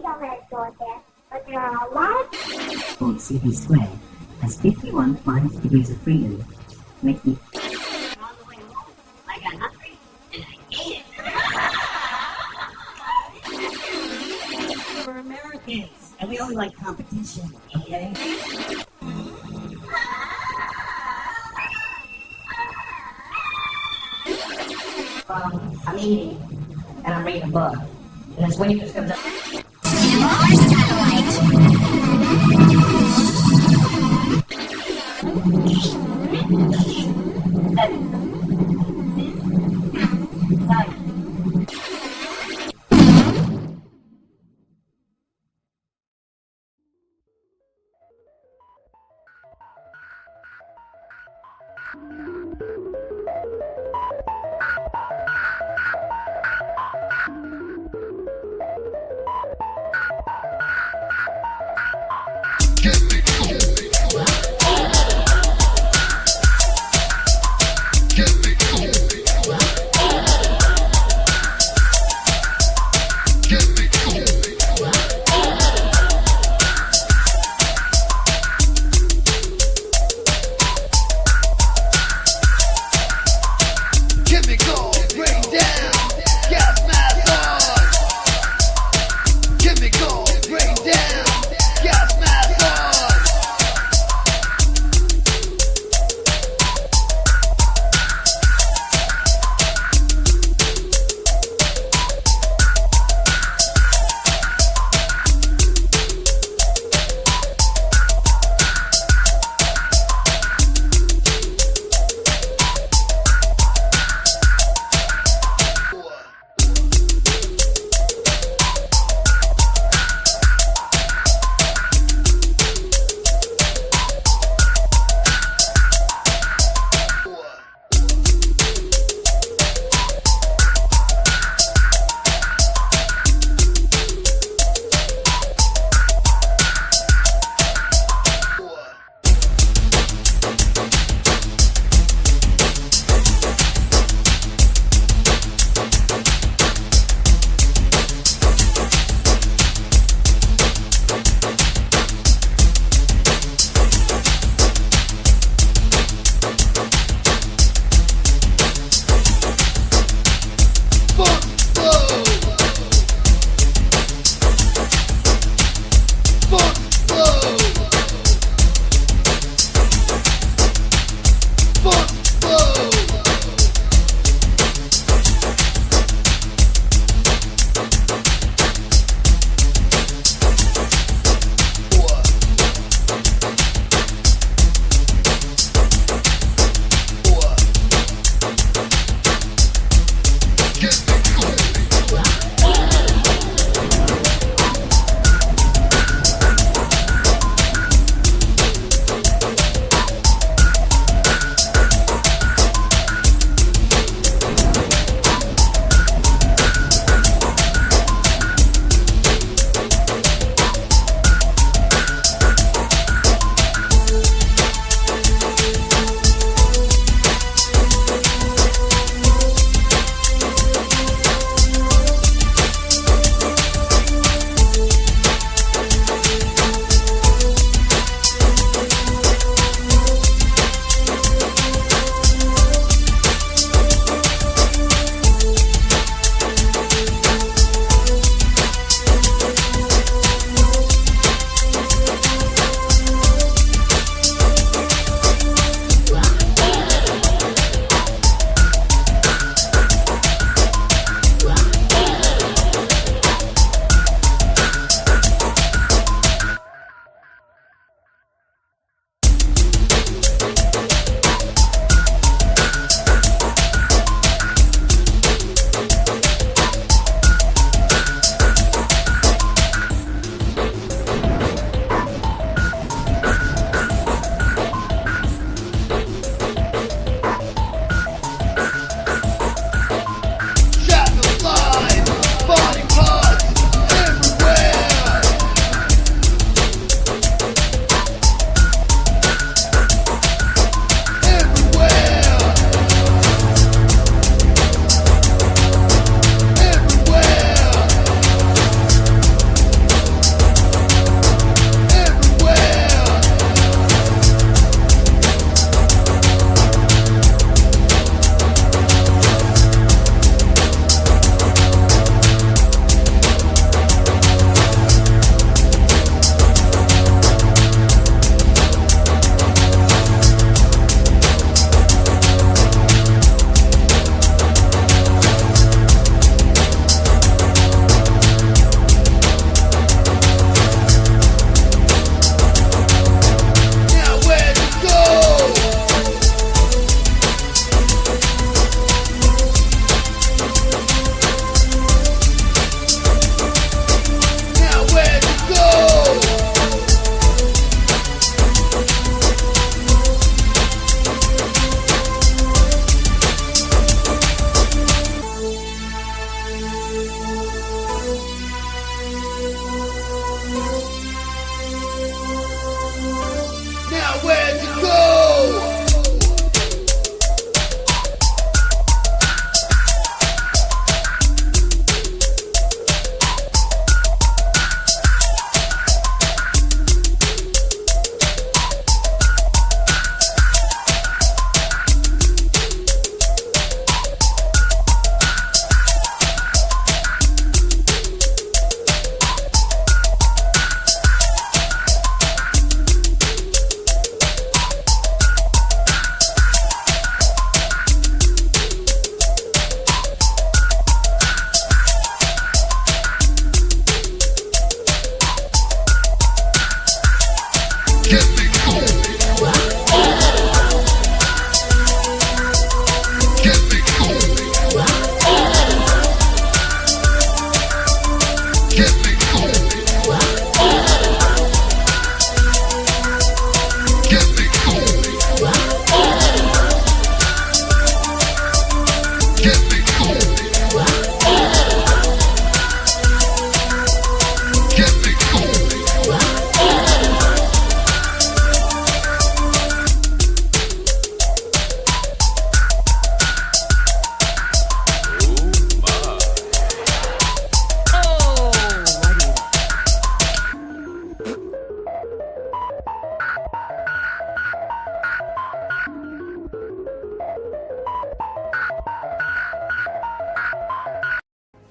dumbass thought that, but there are a lot of... CP squared has 51 minus degrees of freedom. Mehdi. On the way home, I got hungry and I ate it. We're Americans, and we only like competition, okay? I'm eating, and I'm reading a book, and this waitress comes up.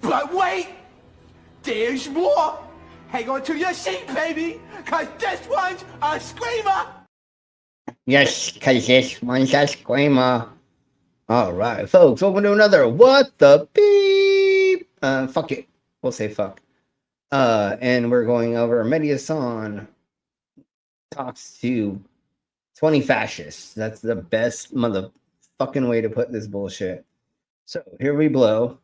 But wait, there's more. Hang on to your seat, baby, cause this one's a screamer. Yes, because this one's a screamer. All right, folks, welcome to another What the Beep. Fuck it. We'll say fuck. And we're going over Mehdi Hasan talks to 20 fascists. That's the best motherfucking way to put this bullshit. So here we blow.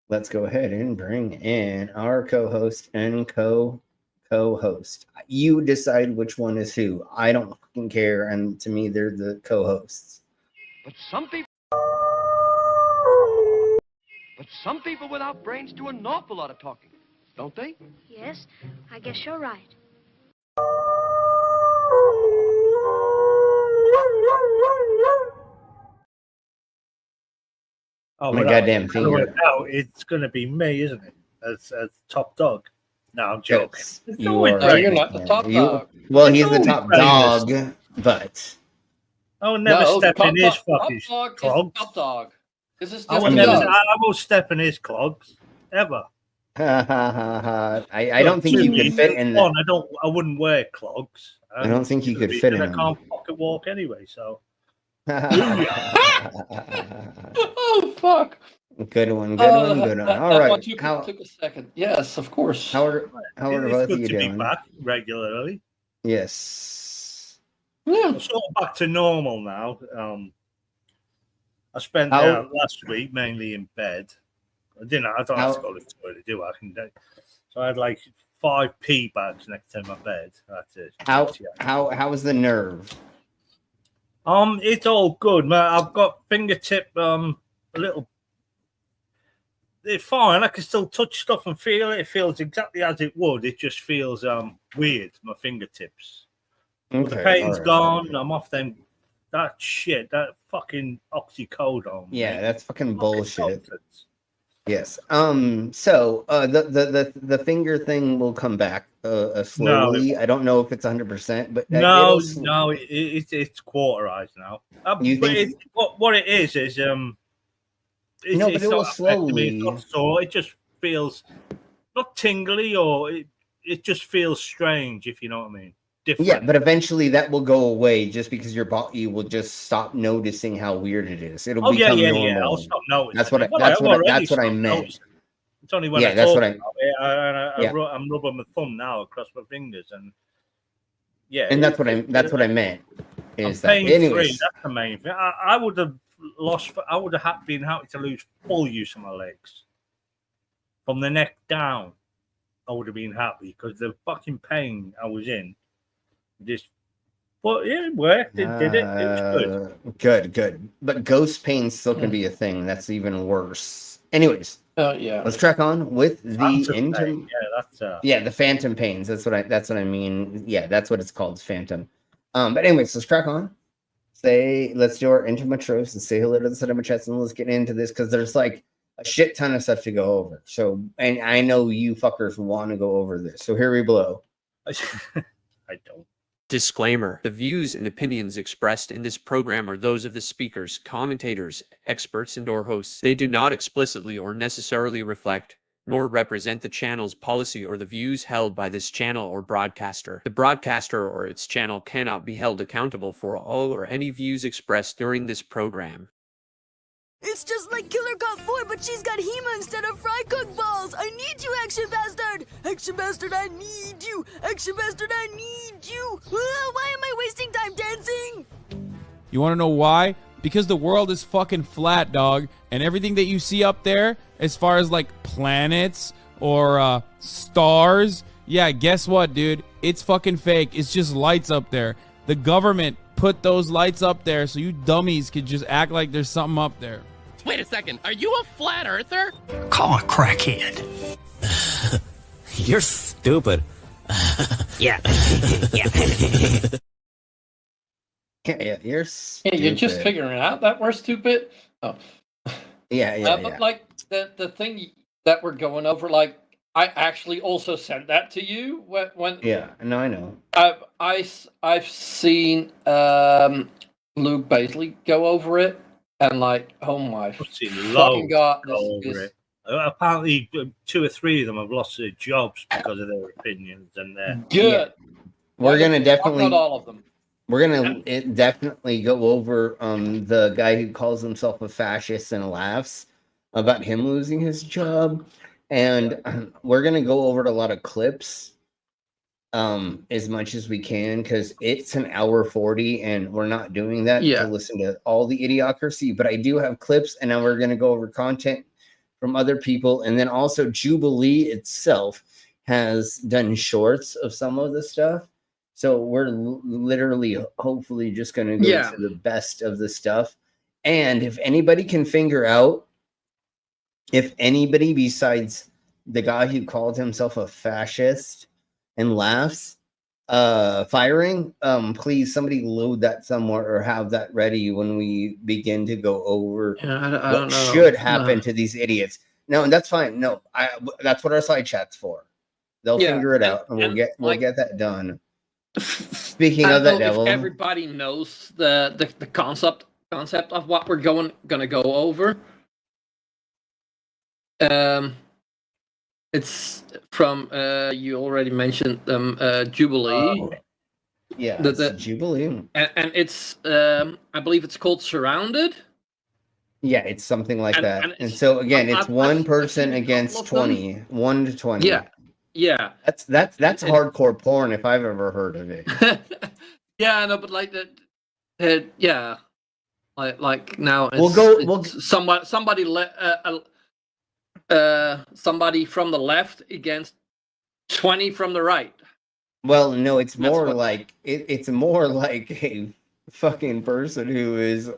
Let's go ahead and bring in our co-host and co-host. You decide which one is who. I don't fucking care, and to me, they're the co-hosts. But some people without brains do an awful lot of talking, don't they? Yes, I guess you're right. Oh my goddamn finger! Now it's going to be me, isn't it? As top dog. No, I'm joking. Yes, you're not the top dog. Well, he's the top dog, but I will never step in his fucking clogs. Top dog. This is just I won't step in his clogs ever. I don't think you could fit in them. I wouldn't wear clogs. I don't think you could fit in them. I can't pocket walk anyway, so. Oh fuck! Good one. All right. Took a second. Yes, of course. How are both of you doing? Be back regularly. Yes. Yeah. I'm sort of back to normal now. I spent last week mainly in bed. I don't have to go to the toilet, do I? So I had like 5 pee bags next to my bed. That's it. How is the nerve? It's all good, man. I've got fingertip a little. It's fine. I can still touch stuff and feel it. It feels exactly as it would. It just feels weird. My fingertips. Okay, but the pain's gone. I'm off them. That shit. That fucking oxycodone. Yeah, man. that's fucking bullshit. Yes. So the finger thing will come back slowly. No, I don't know if it's 100%, but no, it's quarterized now. You think what it is it's but it will slowly. It just feels not tingly, or it just feels strange, if you know what I mean. Different. Yeah, but eventually that will go away just because your body will just stop noticing how weird it is. It'll become normal. Yeah. I'll stop noticing. That's what I meant. It's only when that's what I'm rubbing my thumb now across my fingers, and and that's what I meant. Is that anyways? That's the main thing. I would have been happy to lose full use of my legs from the neck down. I would have been happy because the fucking pain I was in. But yeah, it worked. It did it. It was good. Good. But ghost pain still can be a thing. That's even worse. Anyways, let's crack on with the the phantom pains. That's what I mean. Yeah, that's what it's called, phantom. But anyways, let's crack on. Let's do our intro and say hello to the cinema chats, and let's get into this because there's like a shit ton of stuff to go over. So, and I know you fuckers want to go over this. So here we blow. I don't. Disclaimer: the views and opinions expressed in this program are those of the speakers, commentators, experts, and/or hosts. They do not explicitly or necessarily reflect nor represent the channel's policy or the views held by this channel or broadcaster. The broadcaster or its channel cannot be held accountable for all or any views expressed during this program. It's just like Killer Cop 4, but she's got Hema instead of fry cook balls. I need you, Action Bastard. Action Bastard, I need you. Action Bastard, I need you. Why am I wasting time dancing? You want to know why? Because the world is fucking flat, dog. And everything that you see up there, as far as like planets or stars, yeah, guess what, dude? It's fucking fake. It's just lights up there. The government put those lights up there so you dummies could just act like there's something up there. Wait a second. Are you a flat earther? Call a crackhead. You're stupid. Yeah. Yeah, you're stupid. Yeah, you're just figuring it out that we're stupid. Oh. Yeah. But like the thing that we're going over, like I actually also sent that to you when. Yeah, no, I know. I've seen Luke Basley go over it, and like, oh my fucking god, this. Apparently, 2 or 3 of them have lost their jobs because of their opinions and their. Good. Yeah. We're gonna definitely. Not all of them. We're gonna definitely go over the guy who calls himself a fascist and laughs about him losing his job, and we're gonna go over a lot of clips as much as we can because it's an hour 40 and we're not doing that to listen to all the idiocracy. But I do have clips, and now we're gonna go over content from other people, and then also Jubilee itself has done shorts of some of the stuff. So we're literally, hopefully, just going to go to the best of the stuff. And if anybody can figure out, if anybody besides the guy who called himself a fascist and laughs, firing, please, somebody load that somewhere or have that ready when we begin to go over I what should happen to these idiots. No, and that's fine. No, that's what our side chat's for. They'll figure it out, and we'll get that done. Speaking of that, devil, everybody knows the concept of what we're gonna go over. It's from you already mentioned Jubilee. The Jubilee, and it's I believe it's called Surrounded. Yeah, it's something like that. And so again, it's one person against 20, 1 to 20. Yeah, that's hardcore porn if I've ever heard of it. Yeah, no, but like that, yeah, like now it's somebody from the left against 20 from the right. Well, no, it's more like it's more like a fucking person who is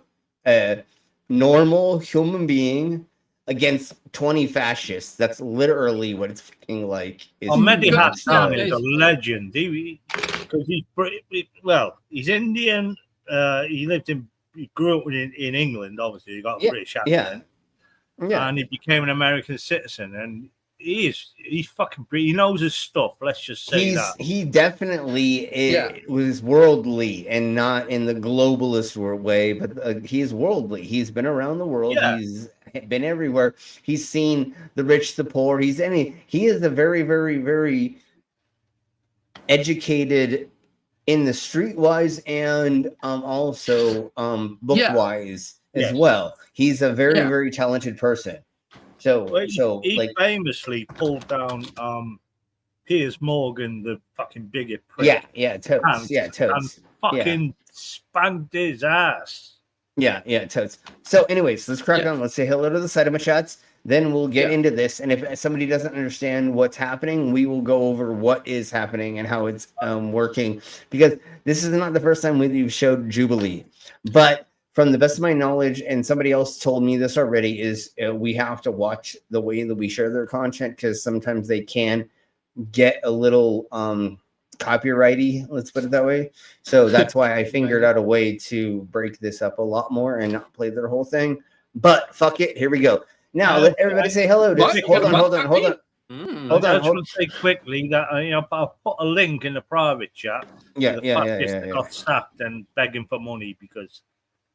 a normal human being against 20 fascists. That's literally what it's fucking like. Mehdi Hasan is a legend. Because he's Indian. He grew up in England. Obviously, he got a British accent. Yeah, and he became an American citizen. And he's fucking. He knows his stuff. Let's just say that he definitely was worldly and not in the globalist way, but he is worldly. He's been around the world. Yeah. He's been everywhere. He's seen the rich, the poor. He is a very, very, very educated in the streetwise and also book-wise as well. He's a very, very talented person. He famously pulled down Piers Morgan, the fucking bigot prick. Totes. And fucking spanked his ass. Totes. So anyways, let's crack on. Let's say hello to the side of my chats. Then we'll get into this. And if somebody doesn't understand what's happening, we will go over what is happening and how it's working. Because this is not the first time we've showed Jubilee. But from the best of my knowledge, and somebody else told me this already, is we have to watch the way that we share their content because sometimes they can get a little copyrighty, let's put it that way. So that's why I figured out a way to break this up a lot more and not play their whole thing. But fuck it, here we go. Now let everybody say hello. Hold on. I just want to say quickly that I'll put a link in the private chat. Got sacked and begging for money because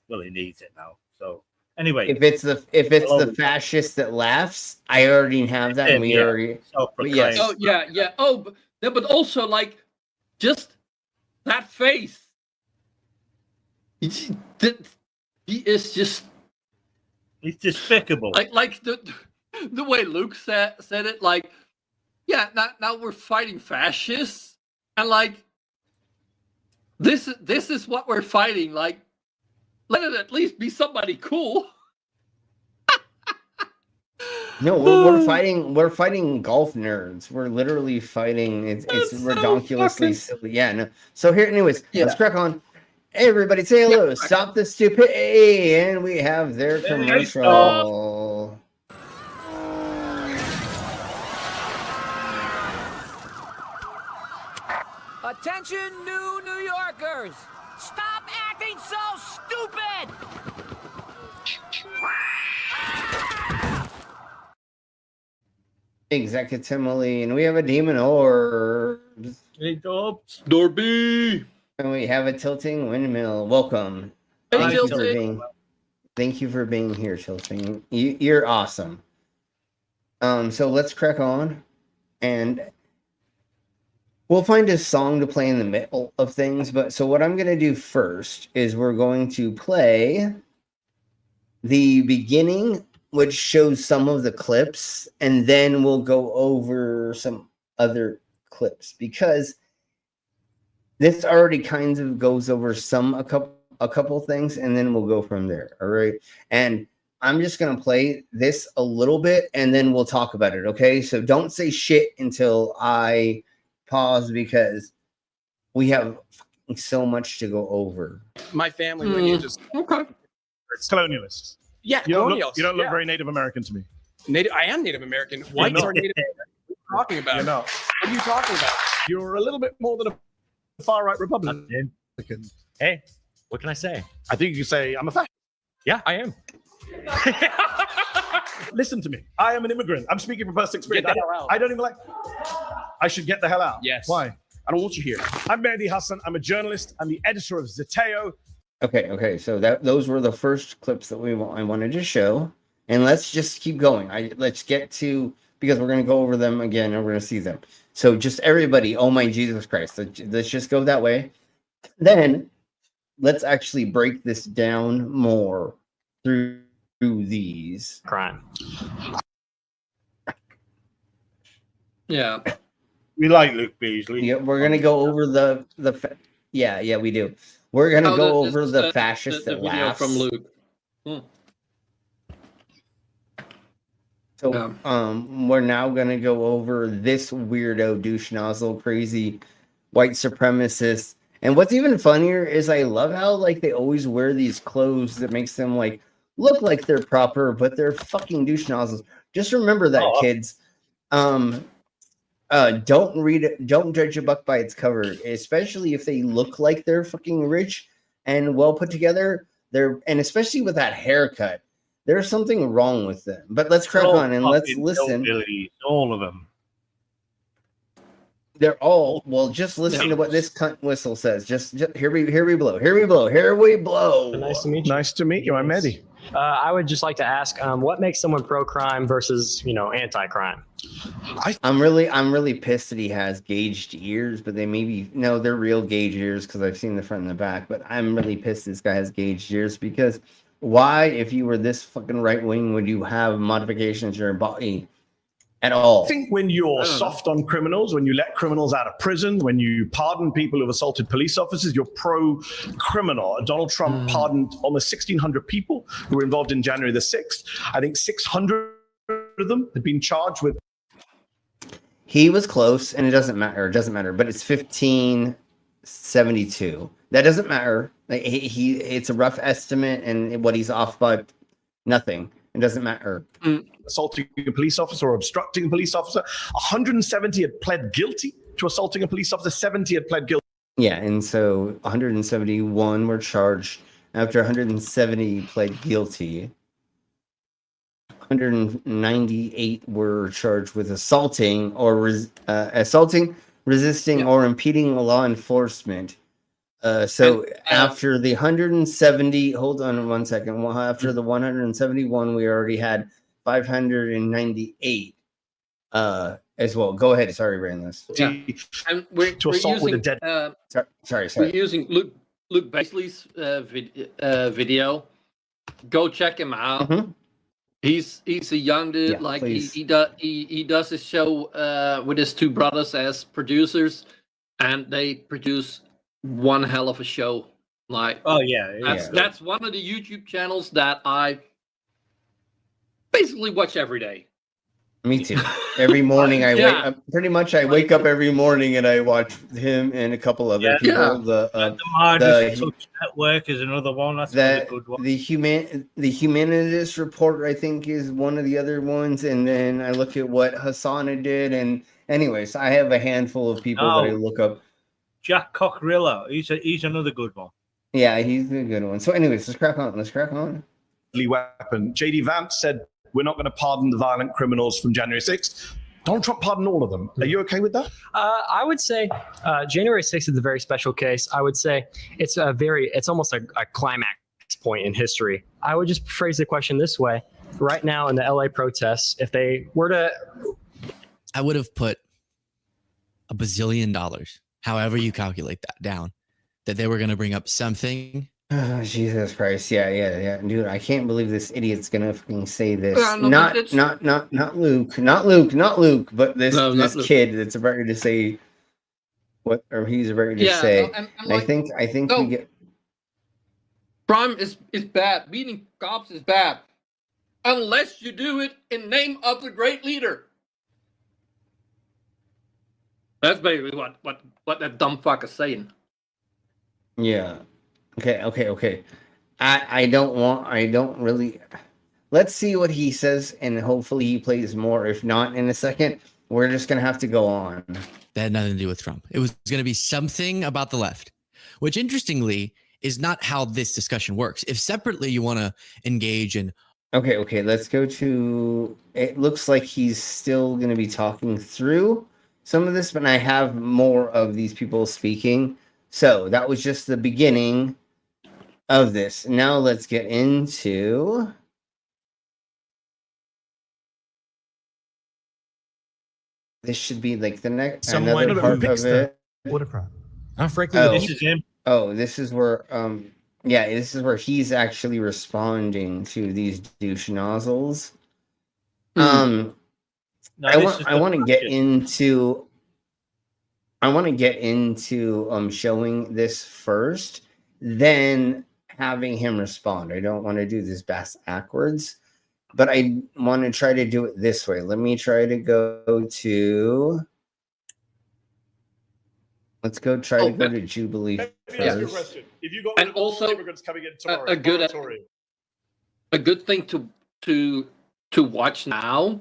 he needs it now. So anyway, if it's the fascist that laughs, I already have that, and we already. Yes. Oh yeah. Oh, but also like just that face. He is just. It's despicable. Like the way Luke said it, like, yeah, now we're fighting fascists, and like this is what we're fighting. Like, let it at least be somebody cool. No, we're fighting golf nerds. We're literally fighting. It's redonkulously silly. Yeah, no. So here, anyways, let's crack on. Hey, everybody, say hello. Stop the stupidity, and we have their commercial. Attention, New Yorkers! Stop acting so stupid! Executively, and we have a demon orbs. Hey, Dobbs. Dorby. And we have a tilting windmill. Welcome. Hey, Thank you for being here, Tilting. You're awesome. So let's crack on, and we'll find a song to play in the middle of things. But so what I'm gonna do first is we're going to play the beginning, which shows some of the clips, and then we'll go over some other clips, because this already kind of goes over a couple things, and then we'll go from there. All right. And I'm just going to play this a little bit, and then we'll talk about it. Okay. So don't say shit until I pause, because we have so much to go over. My family lineage is colonialists. Yeah, you don't colonials. Look, you don't look very Native American to me. I am Native American. Whites are Native American. What are you talking about? You're not. What are you talking about? You're a little bit more than a far-right Republican. Hey, what can I say? I think you can say I'm a fascist. Yeah, I am. Listen to me. I am an immigrant. I'm speaking from personal experience. Get the hell out. I don't even like... I should get the hell out. Yes. Why? I don't want you here. I'm Mehdi Hasan. I'm a journalist. I'm the editor of Zeteo. Okay. So those were the first clips that I wanted to show, and let's just keep going. Let's get to, because we're going to go over them again, and we're going to see them. So just everybody, oh my Jesus Christ, let's just go that way. Then let's actually break this down more through these. Crime. Yeah. We like Luke Beasley. Yeah, we're going to go over the yeah, we do. We're going to go over the fascist that video laughs. from Luke. So we're now going to go over this weirdo douche nozzle crazy white supremacist. And what's even funnier is I love how like they always wear these clothes that makes them like look like they're proper, but they're fucking douche nozzles. Just remember that, kids. Don't judge a book by its cover, especially if they look like they're fucking rich and well put together. And especially with that haircut, there's something wrong with them. But let's crack on and let's listen. All of them. They're all just listen to what this cunt whistle says. Just here we blow. Here we blow. Nice to meet you. Nice to meet you. I'm Mehdi. I would just like to ask, what makes someone pro-crime versus, anti-crime? I'm really pissed that he has gauged ears, but they're real gauge ears because I've seen the front and the back. But I'm really pissed this guy has gauged ears, because why, if you were this fucking right wing, would you have modifications to your body at all? I think when you're soft on criminals, when you let criminals out of prison, when you pardon people who've assaulted police officers, you're pro-criminal. Donald Trump pardoned almost 1,600 people who were involved in January the 6th. I think 600 of them had been charged with. He was close, and it doesn't matter. But it's 1572. That doesn't matter. Like, it's a rough estimate, and what he's off by, nothing. It doesn't matter. Assaulting a police officer or obstructing a police officer. 170 had pled guilty to assaulting a police officer. 70 had pled guilty. Yeah, and so 171 were charged. After 170 pled guilty, 198 were charged with assaulting, resisting, or impeding law enforcement. After the 170, hold on one second. Well, after the 171, we already had 598 as well. Go ahead. Sorry, Randless. Yeah. And we're assault using, with a dead. Sorry. We're using Luke Beasley's video. Go check him out. He's a young dude. Yeah, like please. he does his show with his two brothers as producers, and they produce one hell of a show. Like, Oh yeah, that's one of the YouTube channels that I basically watch every day. Me too. Every morning I wake Yeah. up. Pretty much, I wake up every morning and I watch him and a couple other people. The Midas Touch Network is another one. That's another good one. The Humanitas Report, I think, is one of the other ones. And then I look at what Hasan did. And anyways, I have a handful of people that I look up. Jack Cockrillo. He's another good one. Yeah, he's a good one. So anyways, let's crack on. Weapon. JD Vance said, we're not going to pardon the violent criminals from January 6th. Donald Trump pardoned all of them. Are you okay with that? I would say January 6th is a very special case. I would say it's almost a climax point in history. I would just phrase the question this way. Right now in the LA protests, if they were to... I would have put $1 bazillion, however you calculate that down, that they were going to bring up something. Oh, Jesus Christ. Yeah. Dude, I can't believe this idiot's gonna fucking say this. No, not Luke, but this kid that's about to say what, or he's about to say. And I think we get... Crime is bad. Beating cops is bad. Unless you do it in name of the great leader. That's basically what that dumb fuck is saying. Yeah. Okay. I don't really. Let's see what he says, and hopefully he plays more. If not, in a second, we're just gonna have to go on. That had nothing to do with Trump. It was going to be something about the left, which interestingly is not how this discussion works. If separately you want to engage in. Okay. Let's go to. It looks like he's still gonna be talking through some of this, but I have more of these people speaking. So that was just the beginning of this. Now let's get into this. Should be like the next another part of it. What a crime. Frankly, this is him. Oh, this is where this is where he's actually responding to these douche nozzles. I want to get into showing this first, then having him respond. I don't want to do this backwards, but I want to try to do it this way. Let me try to go to. Let's go try to go to Jubilee first. Let me ask you a question. If you got all immigrants coming in tomorrow, a good thing to watch now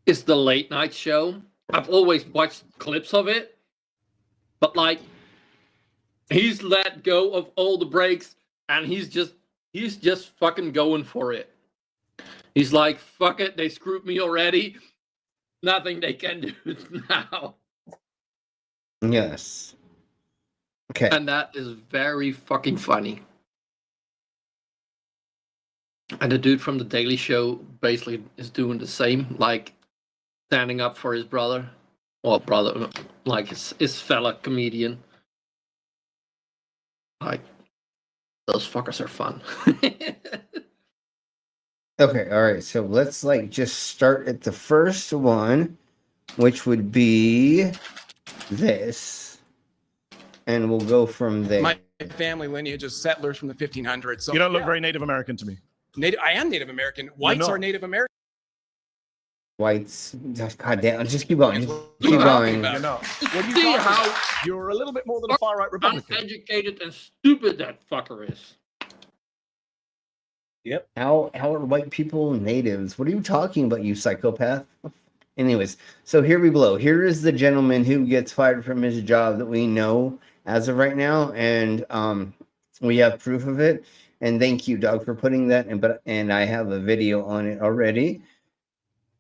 is the late night show. I've always watched clips of it, but like he's let go of all the breaks and he's just fucking going for it. He's like, fuck it, they screwed me already. Nothing they can do now. Yes. Okay. And that is very fucking funny. And the dude from the Daily Show basically is doing the same, like standing up for his brother. Well, brother, like his fella comedian. Like, those fuckers are fun. Okay, all right. So let's just start at the first one, which would be this, and we'll go from there. My family lineage is settlers from the 1500s. So you don't look very Native American to me. I am Native American. Whites are Native American. Whites, God damn, just keep going. Keep going. You're a little bit more than a far right Republican. Uneducated and stupid that fucker is. Yep. How are white people natives? What are you talking about, you psychopath? Anyways, so here we blow. Here is the gentleman who gets fired from his job that we know as of right now, and we have proof of it. And thank you, Doug, for putting that. And I have a video on it already.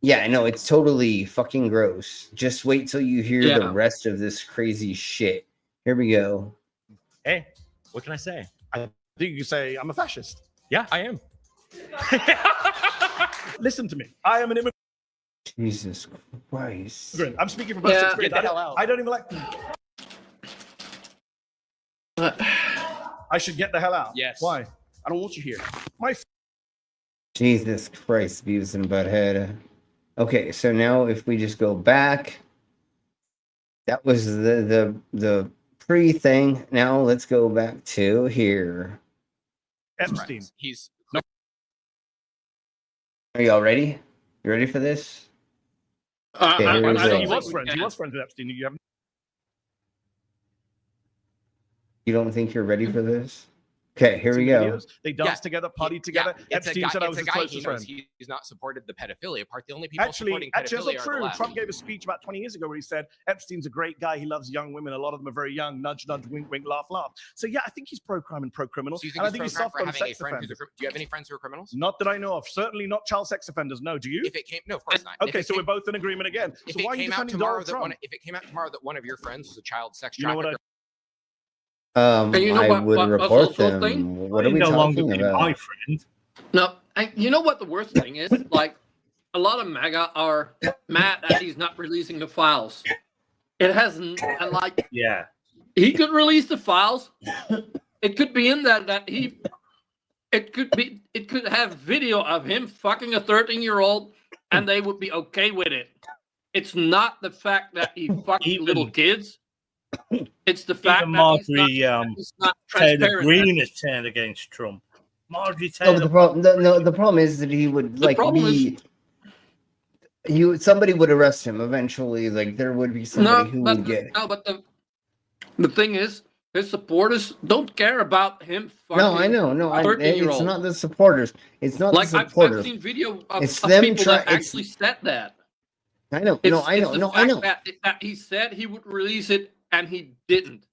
Yeah, no, it's totally fucking gross. Just wait till you hear the rest of this crazy shit. Here we go. Hey, what can I say? I think you can say I'm a fascist. Yeah, I am. Listen to me. I am an immigrant. Jesus Christ. I'm speaking from personal experience. I don't even like. I should get the hell out. Yes. Why? I don't want you here. My Jesus Christ, Beavis and Butthead. Okay, so now if we just go back, that was the pre-thing. Now let's go back to here. Epstein. He's Are y'all ready? You ready for this? Okay, here we He go. was friends. He was friends with Epstein. You haven't. You don't think you're ready for this? Okay, here we go. Videos. They danced together, partied together. Epstein said I was his closest friend. He's not supported the pedophilia part. The only people Actually, supporting that's pedophilia not are the true. left. Trump gave a speech about 20 years ago where he said Epstein's a great guy. He loves young women. A lot of them are very young. Nudge, nudge, wink, wink, laugh, laugh. So yeah, I think he's pro-crime and pro-criminal. So you and I think think he's pro-crime soft for on having a sex friend who's offenders. do you have any friends who are criminals? Not that I know of. Certainly not child sex offenders. No, do you? If it came, no, of course not. Okay, so we're both in agreement again. If So it why are you came out defending tomorrow Donald that Trump? one, if it came out tomorrow that one of your friends was a child sex You know what trafficker, And you know I what- would what's report also them. thing? What are we no longer talking be about? my friend. No, and you know what the worst thing is? Like, a lot of MAGA are mad that he's not releasing the files. It hasn't, and like, Yeah. he could release the files. It could be in that it could have video of him fucking a 13-year-old, and they would be okay with it. It's not the fact that he fucked little kids. It's the fact Even that Marjorie he's not Taylor transparent. Greene has turned against Trump. Marjorie No, Taylor. but the problem. The problem is that he would like problem be. Somebody would arrest him eventually. Like there would be somebody who would get. No, but the thing is, his supporters don't care about him fucking No, I know. No, it's 13-year-old. not the supporters. It's not Like the I've supporters. seen video of, It's of them people try- that it's- actually said that. I know. It's, No, I it's know. the No, fact I know. That he said he would release it and he didn't.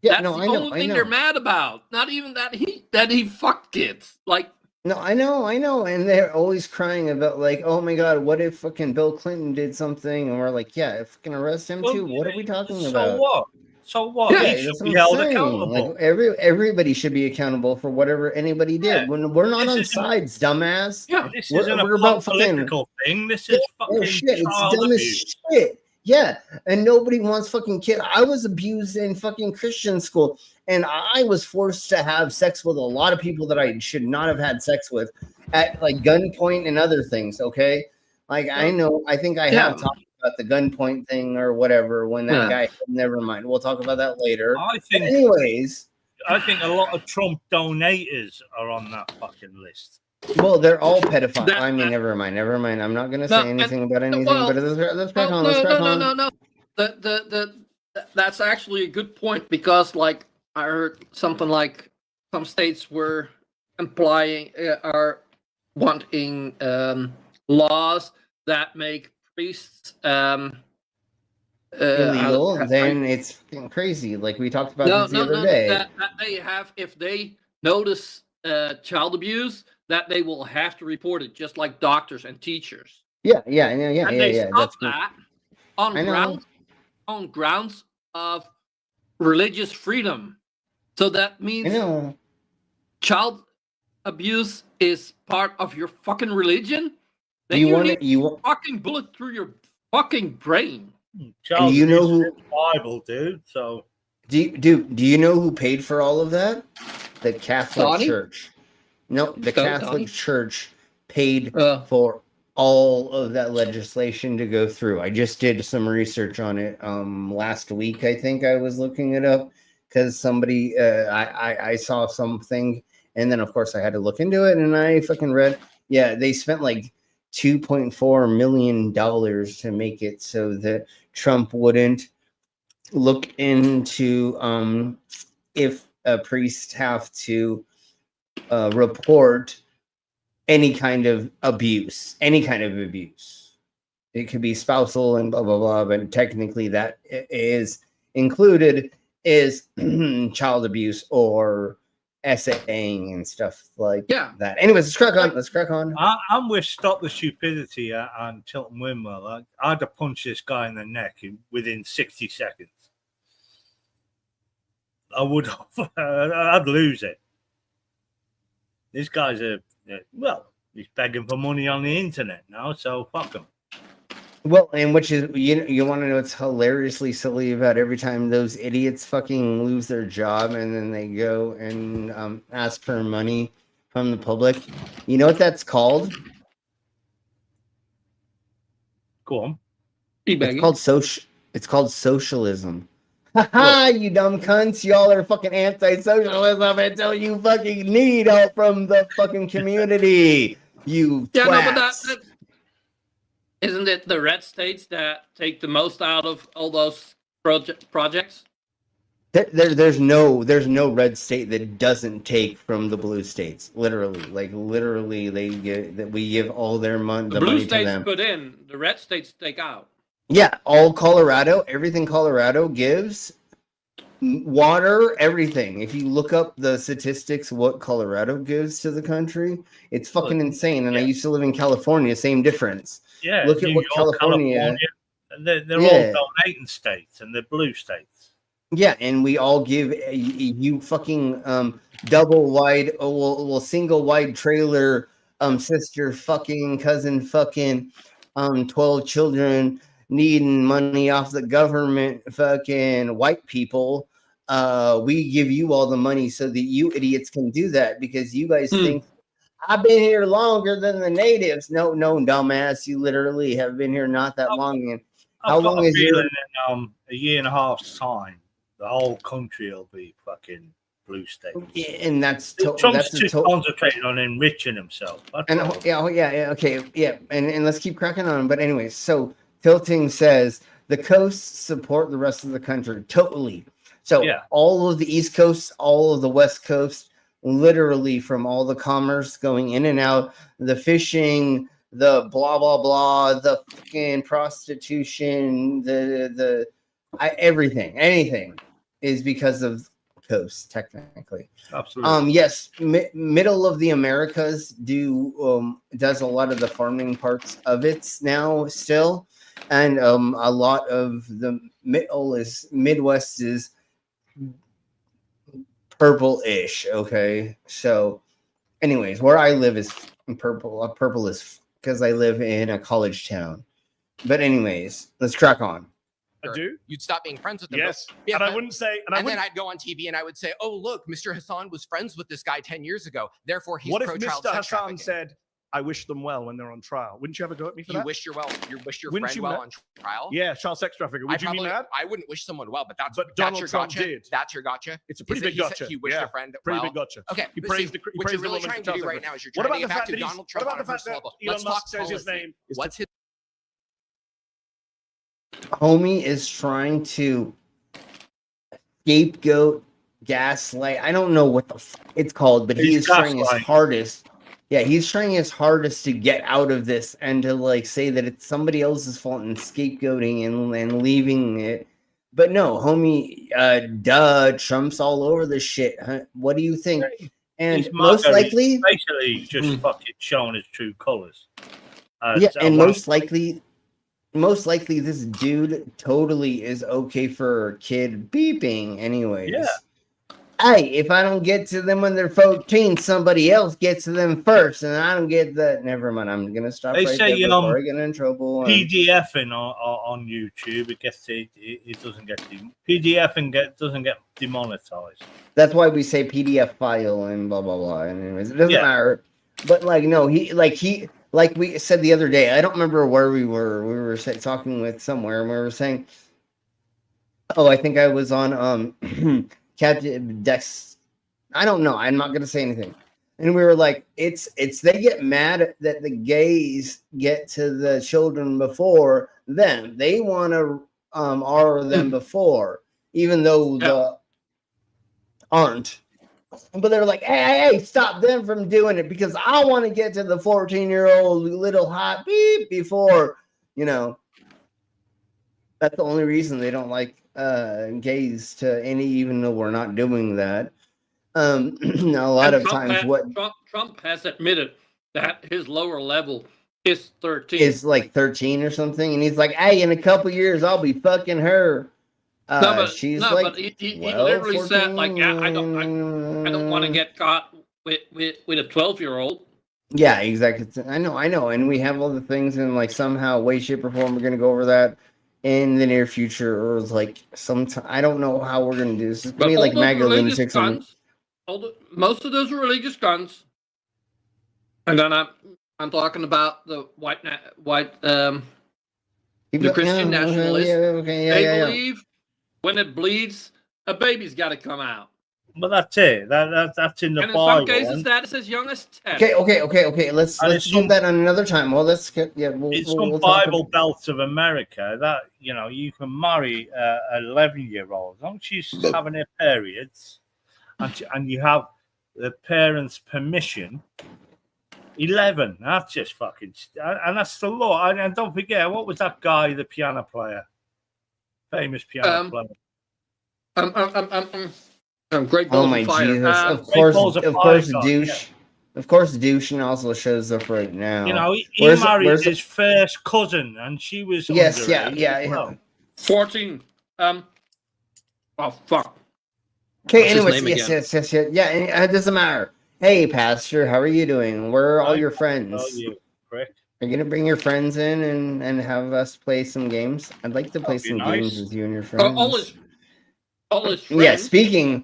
Yeah, That's no, the I know. only I thing know. they're mad about. Not even that he fucked kids. Like, No, I know, and they're always crying about like, oh my god, what if fucking Bill Clinton did something, and we're like, yeah, fucking arrest him too. What are we talking about? So what? So what? Yeah, He should that's be what I'm held saying. accountable. Like everybody should be accountable for whatever anybody did. When we're not on sides, dumbass. Yeah, this we're, isn't we're a about fucking political thing. This is fucking oh shit, it's child dumb abuse. as shit. Yeah, and nobody wants fucking kid. I was abused in fucking Christian school, and I was forced to have sex with a lot of people that I should not have had sex with, at like gunpoint and other things. Okay, like I know, I think I have talked about the gunpoint thing or whatever when that guy. Never mind, we'll talk about that later. I think. But anyways, I think a lot of Trump donators are on that fucking list. well, they're all pedophiles. I mean, never mind. I'm not gonna say anything about anything. But let's crack on. Let's crack on. No. That's actually a good point because, like, I heard something like some states were implying are wanting laws that make priests illegal. Then it's fucking crazy. Like we talked about this the other day. That they have, if they notice child abuse, that they will have to report it, just like doctors and teachers. Yeah. And they stop That's that on grounds of religious freedom. So that means child abuse is part of your fucking religion. Then you fucking bullet through your fucking brain. Child you know abuse who is the Bible, dude. So do you know who paid for all of that? The Catholic Donnie? Church. No, the Catholic Donnie? Church paid for all of that legislation to go through. I just did some research on it last week. I think I was looking it up because somebody I saw something, and then of course I had to look into it, and I fucking read. Yeah, they spent like $2.4 million to make it so that Trump wouldn't look into if a priest have to report any kind of abuse. It could be spousal and blah, blah, blah, but technically that is included is child abuse or essaying and stuff like that. Anyways, let's crack on. I'm with Stop the Stupidity and Tilton Winwell. I'd have punched this guy in the neck within 60 seconds. I would have. I'd lose it. This guy's he's begging for money on the internet now, so fuck him. Well, and which is, you want to know what's hilariously silly about every time those idiots fucking lose their job and then they go and ask for money from the public. You know what that's called? Go on. It's called socialism. Haha, you dumb cunts. Y'all are fucking anti-socialism until you fucking need help from the fucking community. You Yeah, no, but twats. isn't it the red states that take the most out of all those projects? There's no red state that doesn't take from the blue states. Literally, they we give all their money, The blue money to states them. put in, the red states take out. Yeah, all Colorado, everything Colorado gives, water, everything. If you look up the statistics, what Colorado gives to the country, it's fucking insane. And I used to live in California, same difference. Yeah, look at New what York, California. They're all donating states, and they're blue states. Yeah, and we all give you fucking double wide, single wide trailer, sister fucking cousin fucking 12 children needing money off the government, fucking white people. We give you all the money so that you idiots can do that because you guys think I've been here longer than the natives. No, dumbass, you literally have been here not that long. And how long is your in a year and a half's time? The whole country will be fucking blue states. And that's Trump's too concentrated on enriching himself. And okay, and let's keep cracking on. But anyways, so Tilting says the coasts support the rest of the country totally. So all of the East Coast, all of the West Coast, literally from all the commerce going in and out, the fishing, the blah blah blah, the fucking prostitution, everything, anything is because of coast technically. Absolutely. Yes, middle of the Americas does a lot of the farming parts of it now still, and a lot of the Midwest is purple-ish. Okay, so anyways, where I live is purple. Purple is because I live in a college town. But anyways, let's crack on. I do. You'd stop being friends with them. Yes, Yeah, and I wouldn't say. And then I'd go on TV and I would say, "Oh, look, Mr. Hasan was friends with this guy 10 years ago. Therefore, he's what if pro-child Mr. sex Hasan trafficking." said, "I wish them well when they're on trial"? Wouldn't you have a go at me for You that? wish your friend Wouldn't well you on trial? Yeah, child sex trafficker. Would you be mad? I wouldn't wish someone well, but that's Donald your Trump gotcha. did. That's your gotcha. It's a pretty Is big he said gotcha. He wished Yeah, a friend pretty well. big gotcha. Okay, He but praised see, the. He what praised you're the really woman trying for to do child right sex. now is you're What trying to about the get back fact to that he's? Donald What Trump about on the a fact personal that level. Elon Let's Musk talk says his policy. name is? What's his? Homie is trying to scapegoat, gaslight. I don't know what the fuck it's called, but he is trying his hardest. Yeah, he's trying his hardest to get out of this and to like say that it's somebody else's fault and scapegoating and leaving it. But no, homie, Trump's all over this shit. Huh? What do you think? And most likely, he's basically just fucking showing his true colors. and most likely, this dude totally is okay for a kid beeping, anyways. Yeah. Hey, if I don't get to them when they're 14, somebody else gets to them first, and I don't get that. Never mind. I'm gonna stop They right say there before I get in trouble. PDFing on YouTube, it doesn't get PDFing doesn't get demonetized. That's why we say PDF file and blah blah blah. And anyways, it doesn't matter. But like, no, like we said the other day. I don't remember where we were. We were talking with somewhere, and we were saying, "Oh, I think I was on Captain Dex." I don't know. I'm not gonna say anything. And we were like, it's they get mad that the gays get to the children before them. They want to R them before, even though the aren't. But they're like, hey, stop them from doing it because I want to get to the 14-year-old little hot beep before, That's the only reason they don't like gays to any, even though we're not doing that. A lot of times Trump has admitted that his lower level is 13. Is like 13 or something, and he's like, hey, in a couple years I'll be fucking her. She's like, but he literally 14. Said like, yeah, I don't want to get caught with a 12-year-old. Yeah, exactly. I know, and we have all the things, and like somehow, way, shape, or form, we're gonna go over that in the near future, or like sometime. I don't know how we're gonna do this. It's gonna be like MAGA lunatics. Most of those religious guns And then I'm talking about the the Christian nationalists. They believe when it bleeds, a baby's got to come out. But that's it. That's in the And in Bible. some cases, that's as young as 10. Okay. Let's do that on another time. Well, let's get In some Bible belts of America, that you can marry an 11-year-old as long as she's having her periods, and you have the parents' permission. 11. That's just fucking, and that's the law. And don't forget, what was that guy, the piano player, famous piano player? Great Oh Balls my of Fire. Jesus! Douche. Of course, douche also shows up right now. He married his first cousin, and she was yeah. 14. Oh fuck. Okay. Anyways, yes. Yeah, and it doesn't matter. Hey, Pastor, how are you doing? Where are all your friends? Oh, you prick. Are you gonna bring your friends in and have us play some games? I'd like to play some games with you and your friends. All his friends. Yeah, speaking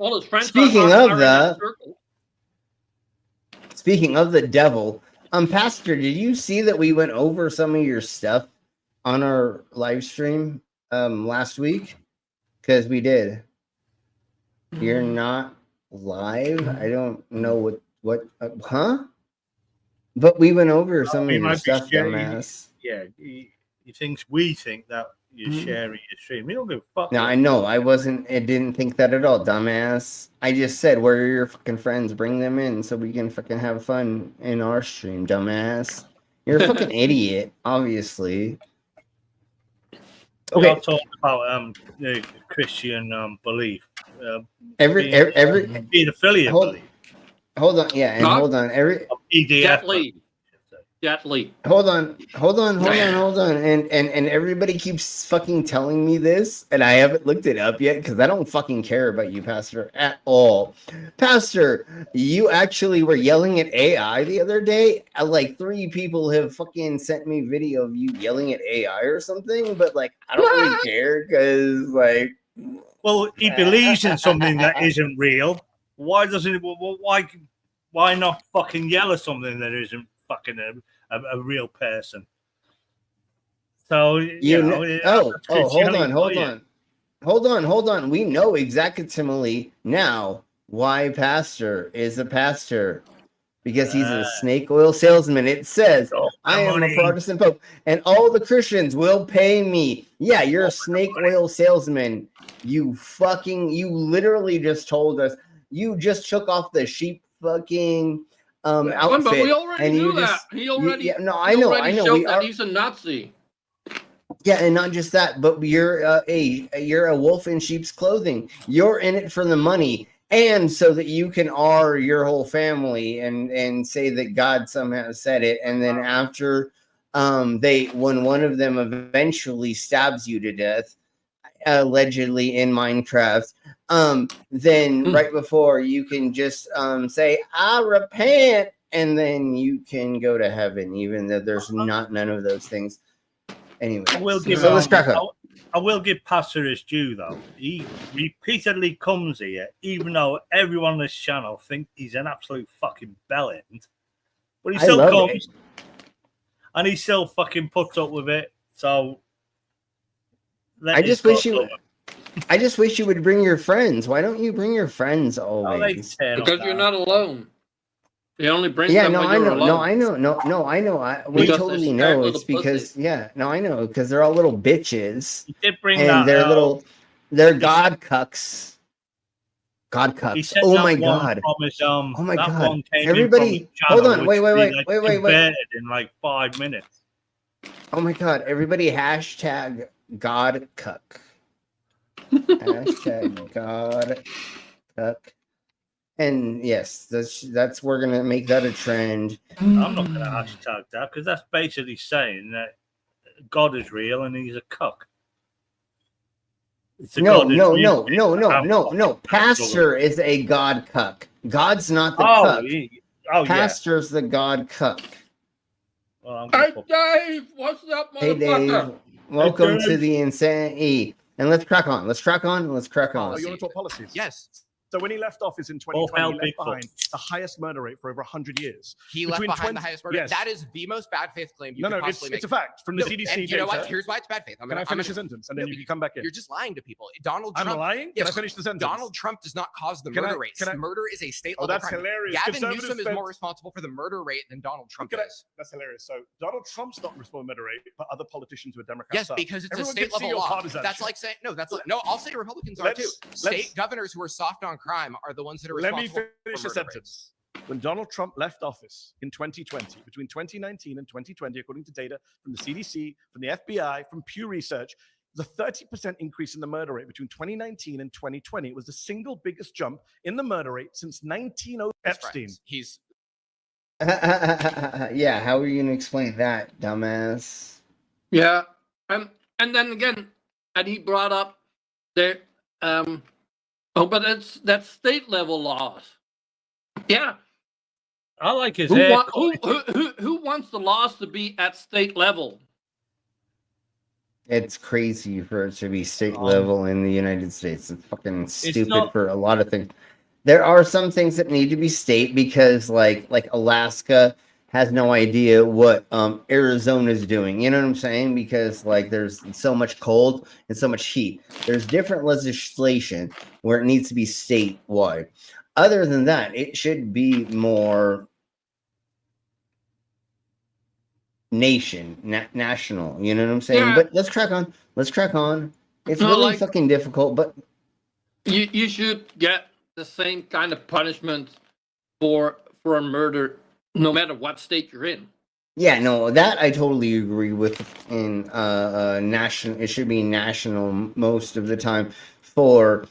of the devil, Pastor, did you see that we went over some of your stuff on our live stream last week? Because we did. You're not live. I don't know what huh? But we went over some of your stuff, dumbass. He thinks we think that you're sharing your stream. We don't give a fuck. No, I know. I didn't think that at all, dumbass. I just said, where are your fucking friends? Bring them in so we can fucking have fun in our stream, dumbass. You're a fucking idiot, obviously. Okay. I'll talk about the Christian belief. Every pedophilia belief. Hold on, yeah, and hold on. Jet Li. Hold on. And everybody keeps fucking telling me this, and I haven't looked it up yet because I don't fucking care about you, Pastor, at all. Pastor, you actually were yelling at AI the other day. Like 3 people have fucking sent me video of you yelling at AI or something, but like I don't really care because like. Well, he believes in something that isn't real. Why doesn't it? Why not fucking yell at something that isn't fucking a real person? So hold on. We know exactly now why Pastor is a pastor. Because he's a snake oil salesman. It says, I am a Protestant Pope, and all the Christians will pay me. Yeah, you're a snake oil salesman. You literally just told us. You just took off the sheep fucking outfit. But we already knew that. He already showed that he's a Nazi. Yeah, and not just that, but you're a wolf in sheep's clothing. You're in it for the money. And so that you can your whole family and say that God somehow said it, and then after when one of them eventually stabs you to death, allegedly in Minecraft, then right before you can just say I repent, and then you can go to heaven, even though there's none of those things. Anyway, let's crack up. I will give Pastor his due, though. He repeatedly comes here, even though everyone on this channel think he's an absolute fucking bellend. But he still comes, and he still fucking puts up with it. So I just wish you would bring your friends. Why don't you bring your friends always? Because you're not alone. He only brings them when you're alone. I know. We totally know. It's because I know because they're all little bitches. He did bring and they're god cucks. God cucks. Oh my god. Oh my god. Everybody, hold on. Wait. In like 5 minutes. Oh my god. Everybody hashtag God cuck. Hashtag God cuck. And yes, that's we're gonna make that a trend. I'm not gonna hashtag that because that's basically saying that God is real and he's a cuck. No. Pastor is a God cuck. God's not the cuck. Pastor's the God cuck. Well, hey Dave, what's up, motherfucker? Hey Dave, welcome to the Insanity. And let's crack on. Oh, you want to talk policies? Yes. So when he left office in 2020, he left behind the highest murder rate for over 100 years. He left behind the highest murder. Yes. That is the most bad faith claim you No, could no, possibly make. it's a fact from the No, CDC and you know data. what? Here's why it's bad faith. Can I finish the sentence and then you can come back in? You're just lying to people. Donald Trump. I'm lying? Can I finish the sentence? Donald Trump does not cause the Can I- murder rates. can I- Murder is a state Oh, level that's crime. hilarious. Gavin Conservatives Newsom is spent- more responsible for the murder rate than Donald Trump is. That's hilarious. So Donald Trump's not responsible for murder rate, but other politicians who are Democrats. Yes, are. because it's Everyone a state can see level your law. partisanship. That's like saying no. That's no. I'll say Republicans are Let's- too. let's- State governors who are soft on crime are the ones that are Let me responsible. finish for the murder sentence. When Donald Trump left office in 2020, between 2019 and 2020, according to data from the CDC, from the FBI, from Pew Research, the 30% increase in the murder rate between 2019 and 2020. It was the single biggest jump in the murder rate since 1900. Epstein. He's Yeah, how are you gonna explain that, dumbass? Yeah, and then again, and he brought up the but that's state level laws. Yeah, I like his who, hair. who wants the laws to be at state level? It's crazy for it to be state level in the United States. It's fucking stupid not- for a lot of things. There are some things that need to be state because like Alaska has no idea what Arizona's doing. You know what I'm saying? Because like there's so much cold and so much heat. There's different legislation where it needs to be statewide. Other than that, it should be more national. You know what I'm saying? Yeah. But let's crack on. Let's crack on. It's No, really like- fucking difficult, but You should get the same kind of punishment for a murder, no matter what state you're in. yeah, no, that I totally agree with. In national, it should be national most of the time for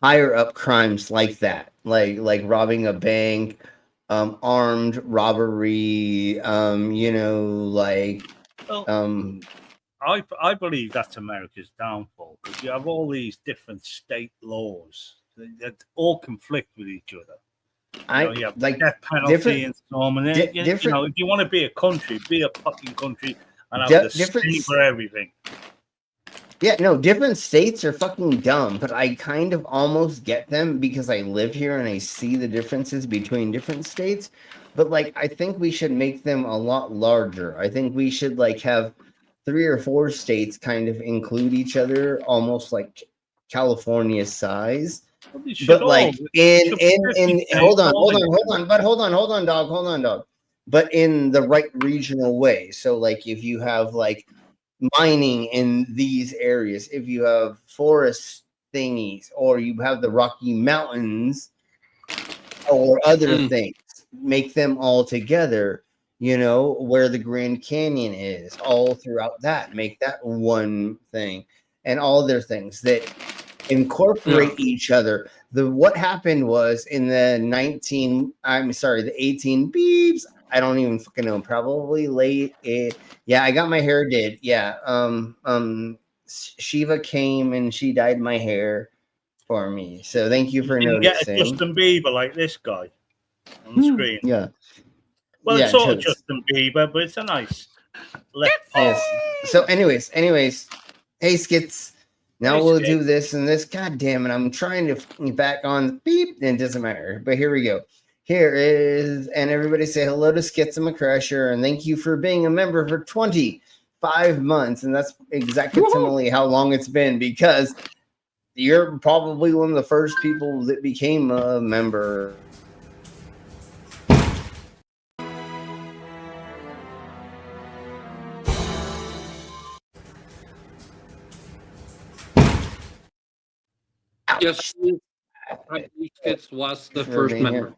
higher up crimes like that, like robbing a bank, armed robbery, I believe that's America's downfall because you have all these different state laws that all conflict with each other. You have like death penalty different- and so on. And di- you different- know, if you want to be a country, be a fucking country and have the different state for everything. Yeah, no, different states are fucking dumb, but I kind of almost get them because I live here and I see the differences between different states. But like, I think we should make them a lot larger. I think we should like have 3 or 4 states kind of include each other, almost like California size. But like in hold on, dog. But in the right regional way. So like if you have like mining in these areas, if you have forest thingies, or you have the Rocky Mountains or other things, make them all together, where the Grand Canyon is, all throughout that, make that one thing, and all other things that incorporate each other. What happened was in the 18 beeps, I don't even fucking know, probably late. Yeah, I got my hair did. Yeah. Shiva came and she dyed my hair for me. So thank you for You get a noticing. Justin Bieber like this guy on the screen. Yeah. Well, Yeah, it's sort of totes. Justin Bieber, but it's a nice left. Yes. So anyways, hey Skits. Now Hey, we'll Skits. do this and this. God damn it. I'm trying to f- back on beep, and it doesn't matter. But here we go. Here is, and everybody say hello to Skits and McCrasher, and thank you for being a member for 25 months. And that's exactly how long it's been, because you're probably one of the first people that became a member. Yes, I believe Fitz was the For first being member. here.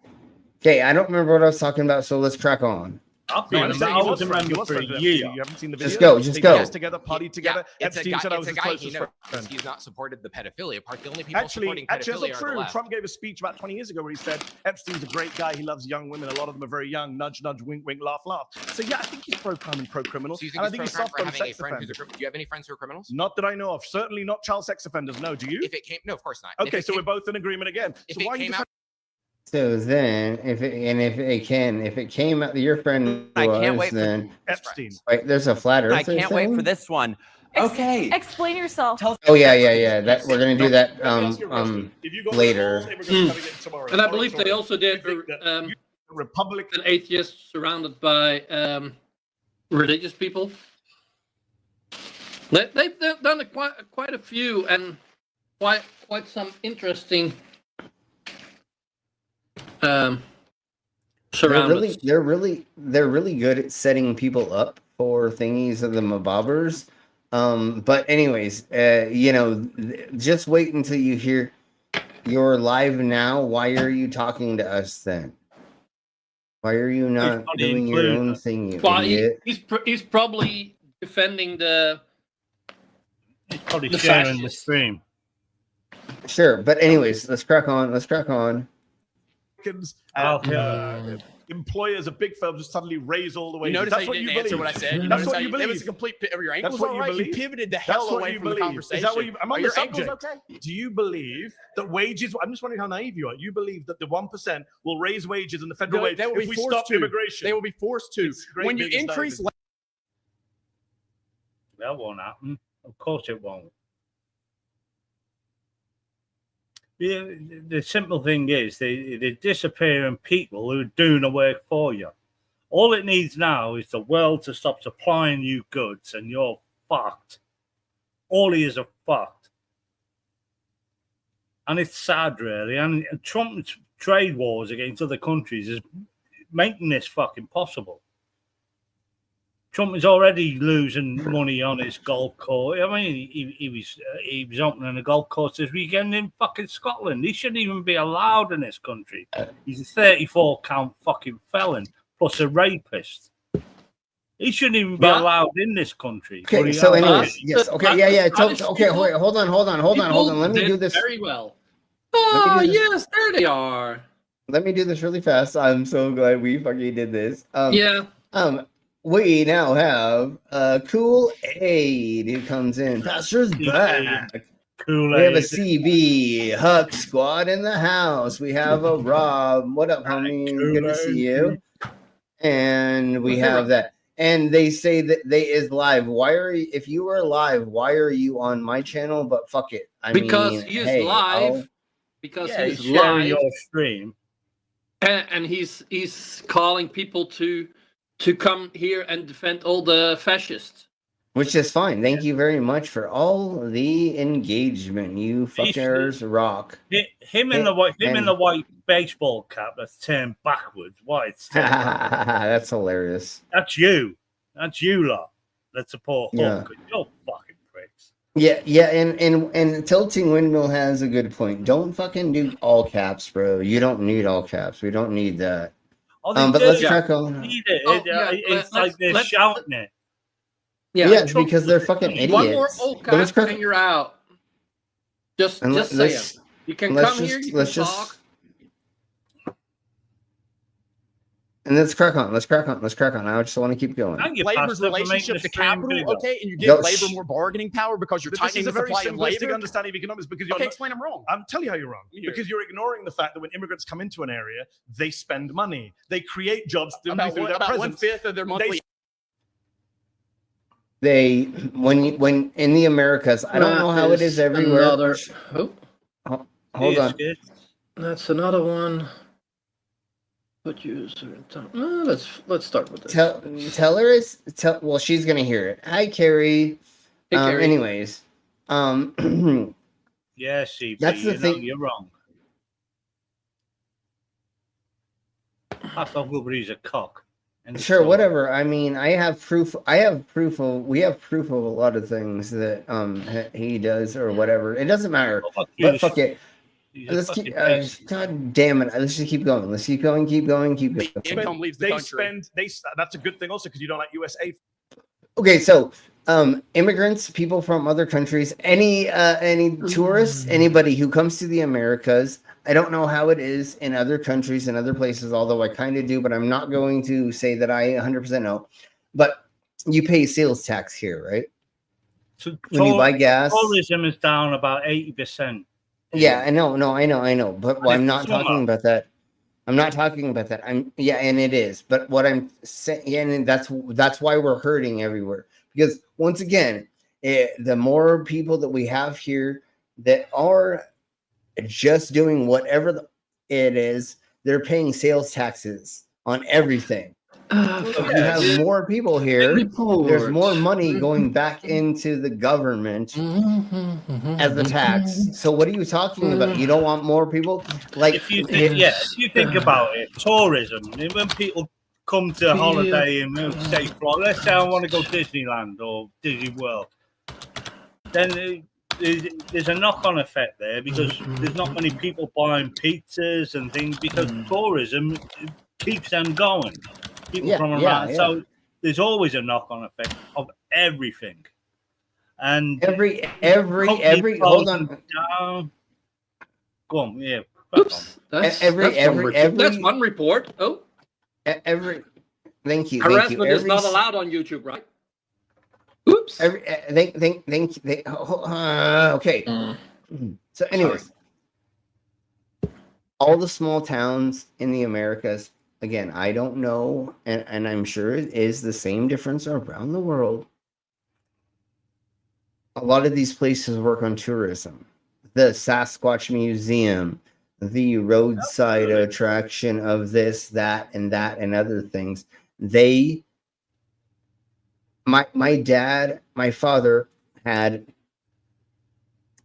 Okay, I don't remember what I was talking about, so let's crack on. I've No, been I'm a saying I he was a was friends. member He was for a friends with year. Epstein. You haven't seen the Just video? go, just They go. danced together, partied together. It's a Epstein guy, said I was it's a his guy he closest knows. friend. He's not supported the pedophilia part. The only people Actually, supporting that's pedophilia not are the true. left. Trump gave a speech about 20 years ago where he said Epstein's a great guy. He loves young women. A lot of them are very young. Nudge, nudge, wink, wink, laugh, laugh. So yeah, I think he's pro-crime and pro-criminal. So you And I think think he's he's pro-crime soft for on having a sex friend who's a offenders. Do you have any friends who are criminals? Not that I know of. Certainly not child sex offenders. No, do you? If it came, no, of course not. If Okay, it so came- we're both in agreement again. if So it why are you came defending? So then, if it came out, your friend I can't was, wait for then Epstein. wait, there's a flat earther I can't wait thing? for this one. Okay. Explain yourself. Oh yeah. That we're gonna do that later. And I believe they also did Republic, an atheist surrounded by religious people. They've done quite a few and quite some interesting surroundings. They're really good at setting people up for thingies of the mabobbers. But anyways, just wait until you hear you're live now. Why are you talking to us then? Why are you not doing your own thing, you idiot? He's probably defending the. He's probably sharing the stream. Sure, but anyways, let's crack on. Employers of big firms just suddenly raise all the wages. You notice That's how what you you didn't answer believe. what I said? You That's notice what how you believe. It was a complete. Your ankle That's was what all you right. believe. You pivoted the That's hell what away you from the believe. conversation. Is that what you? I'm on Are the your ankles subject. okay? Do you believe that wages? I'm just wondering how naive you are. You believe that the 1% will raise wages in the federal wage They will if be we forced stop to. immigration? They will be forced to. When you increase. That won't happen. Of course it won't. The simple thing is they're disappearing people who are doing the work for you. All it needs now is the world to stop supplying you goods and you're fucked. All he is are fucked. And it's sad, really. And Trump's trade wars against other countries is making this fucking possible. Trump is already losing money on his golf course. I mean, he was opening a golf course this weekend in fucking Scotland. He shouldn't even be allowed in this country. He's a 34 count fucking felon plus a rapist. He shouldn't even be allowed in this country. Okay, so anyways, yes, okay, yeah. Okay, wait, hold on. Let me do this very well. Oh yes, there they are. Let me do this really fast. I'm so glad we fucking did this. Yeah. We now have Kool-Aid who comes in. Pastor's back. Kool-Aid. We have a CB Huck Squad in the house. We have a Rob. What up, homie? Good to see you. And we have that. And they say that they is live. Why are you? If you are live, why are you on my channel? But fuck it. Because he is live. Because he's live. Your stream. And he's calling people to come here and defend all the fascists. Which is fine. Thank you very much for all the engagement. You fuckers rock. Him in the white baseball cap that's turned backwards. Why it's turned That's hilarious. That's you. That's you lot that support Hulk. You're fucking pricks. Yeah, and Tilting Windmill has a good point. Don't fucking do all caps, bro. You don't need all caps. We don't need that. Oh, but let's crack on. It's like they're shouting it. Yeah, because they're fucking idiots. One more old cap and you're out. Just say it. You can come here, you can talk. And let's crack on. I just want to keep going. Labor's relationship to capital, okay? And you give labor more bargaining power because you're tightening the supply of labor. This is a very simplistic understanding of economics because you're explain them wrong. I'm telling you how you're wrong. Because you're ignoring the fact that when immigrants come into an area, they spend money. They create jobs through their presence. 1/5 of their monthly. When in the Americas, I don't know how it is everywhere. Hold on. That's another one. Put user in time. Let's start with this. Tell her well, she's gonna hear it. Hi, Carrie. Hey, Carrie. Anyways, yeah, CP, that's the thing. You're wrong. I thought Wilbur's a cock. Sure, whatever. I mean, we have proof of a lot of things that he does or whatever. It doesn't matter. But fuck it. Let's keep. God damn it! Let's just keep going. Let's keep going. Income leaves the country. That's a good thing also because you don't like USA. Okay, so immigrants, people from other countries, any tourists, anybody who comes to the Americas. I don't know how it is in other countries and other places, although I kind of do, but I'm not going to say that I 100% know. But you pay sales tax here, right? So when you buy gas, tourism is down about 80%. Yeah, I know. But I'm not talking about that. And it is. But what I'm saying, and that's why we're hurting everywhere. Because once again, The more people that we have here that are just doing whatever it is, they're paying sales taxes on everything. So you have more people here. There's more money going back into the government as a tax. So what are you talking about? You don't want more people? Like, if you think about it, tourism. When people come to holiday in say Florida, let's say I want to go Disneyland or Disney World, then there's a knock-on effect there because there's not many people buying pizzas and things because tourism keeps them going. People from around, so there's always a knock-on effect of everything. And every hold on. Down. Go on, yeah. Oops, that's one report. Oh, every. Thank you. Harassment is not allowed on YouTube, right? Oops. Okay. So, anyways, all the small towns in the Americas. Again, I don't know, and I'm sure it is the same difference around the world. A lot of these places work on tourism. The Sasquatch Museum, the roadside attraction of this, that, and other things. My dad, my father had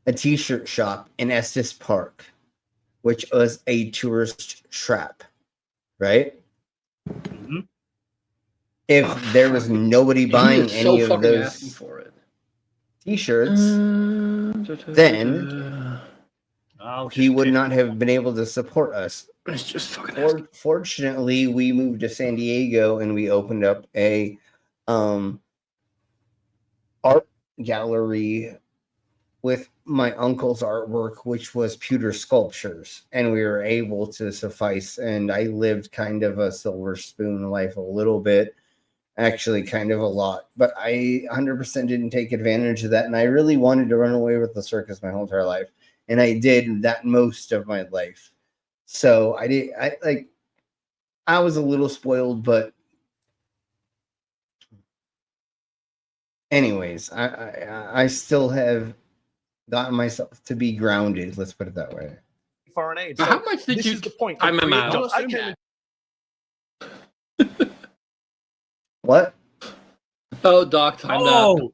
a t-shirt shop in Estes Park, which was a tourist trap. Right? If there was nobody buying any of those t-shirts, then he would not have been able to support us. It's just fucking Fortunately, we moved to San Diego and we opened up a art gallery with my uncle's artwork, which was pewter sculptures, and we were able to suffice. And I lived kind of a silver spoon life a little bit, actually kind of a lot, but I 100% didn't take advantage of that. And I really wanted to run away with the circus my whole entire life. And I did that most of my life. So I was a little spoiled, but anyways, I still have gotten myself to be grounded. Let's put it that way. Foreign aid. So how much did this you? Is the point. I'm out. What? Oh, Doc, time out.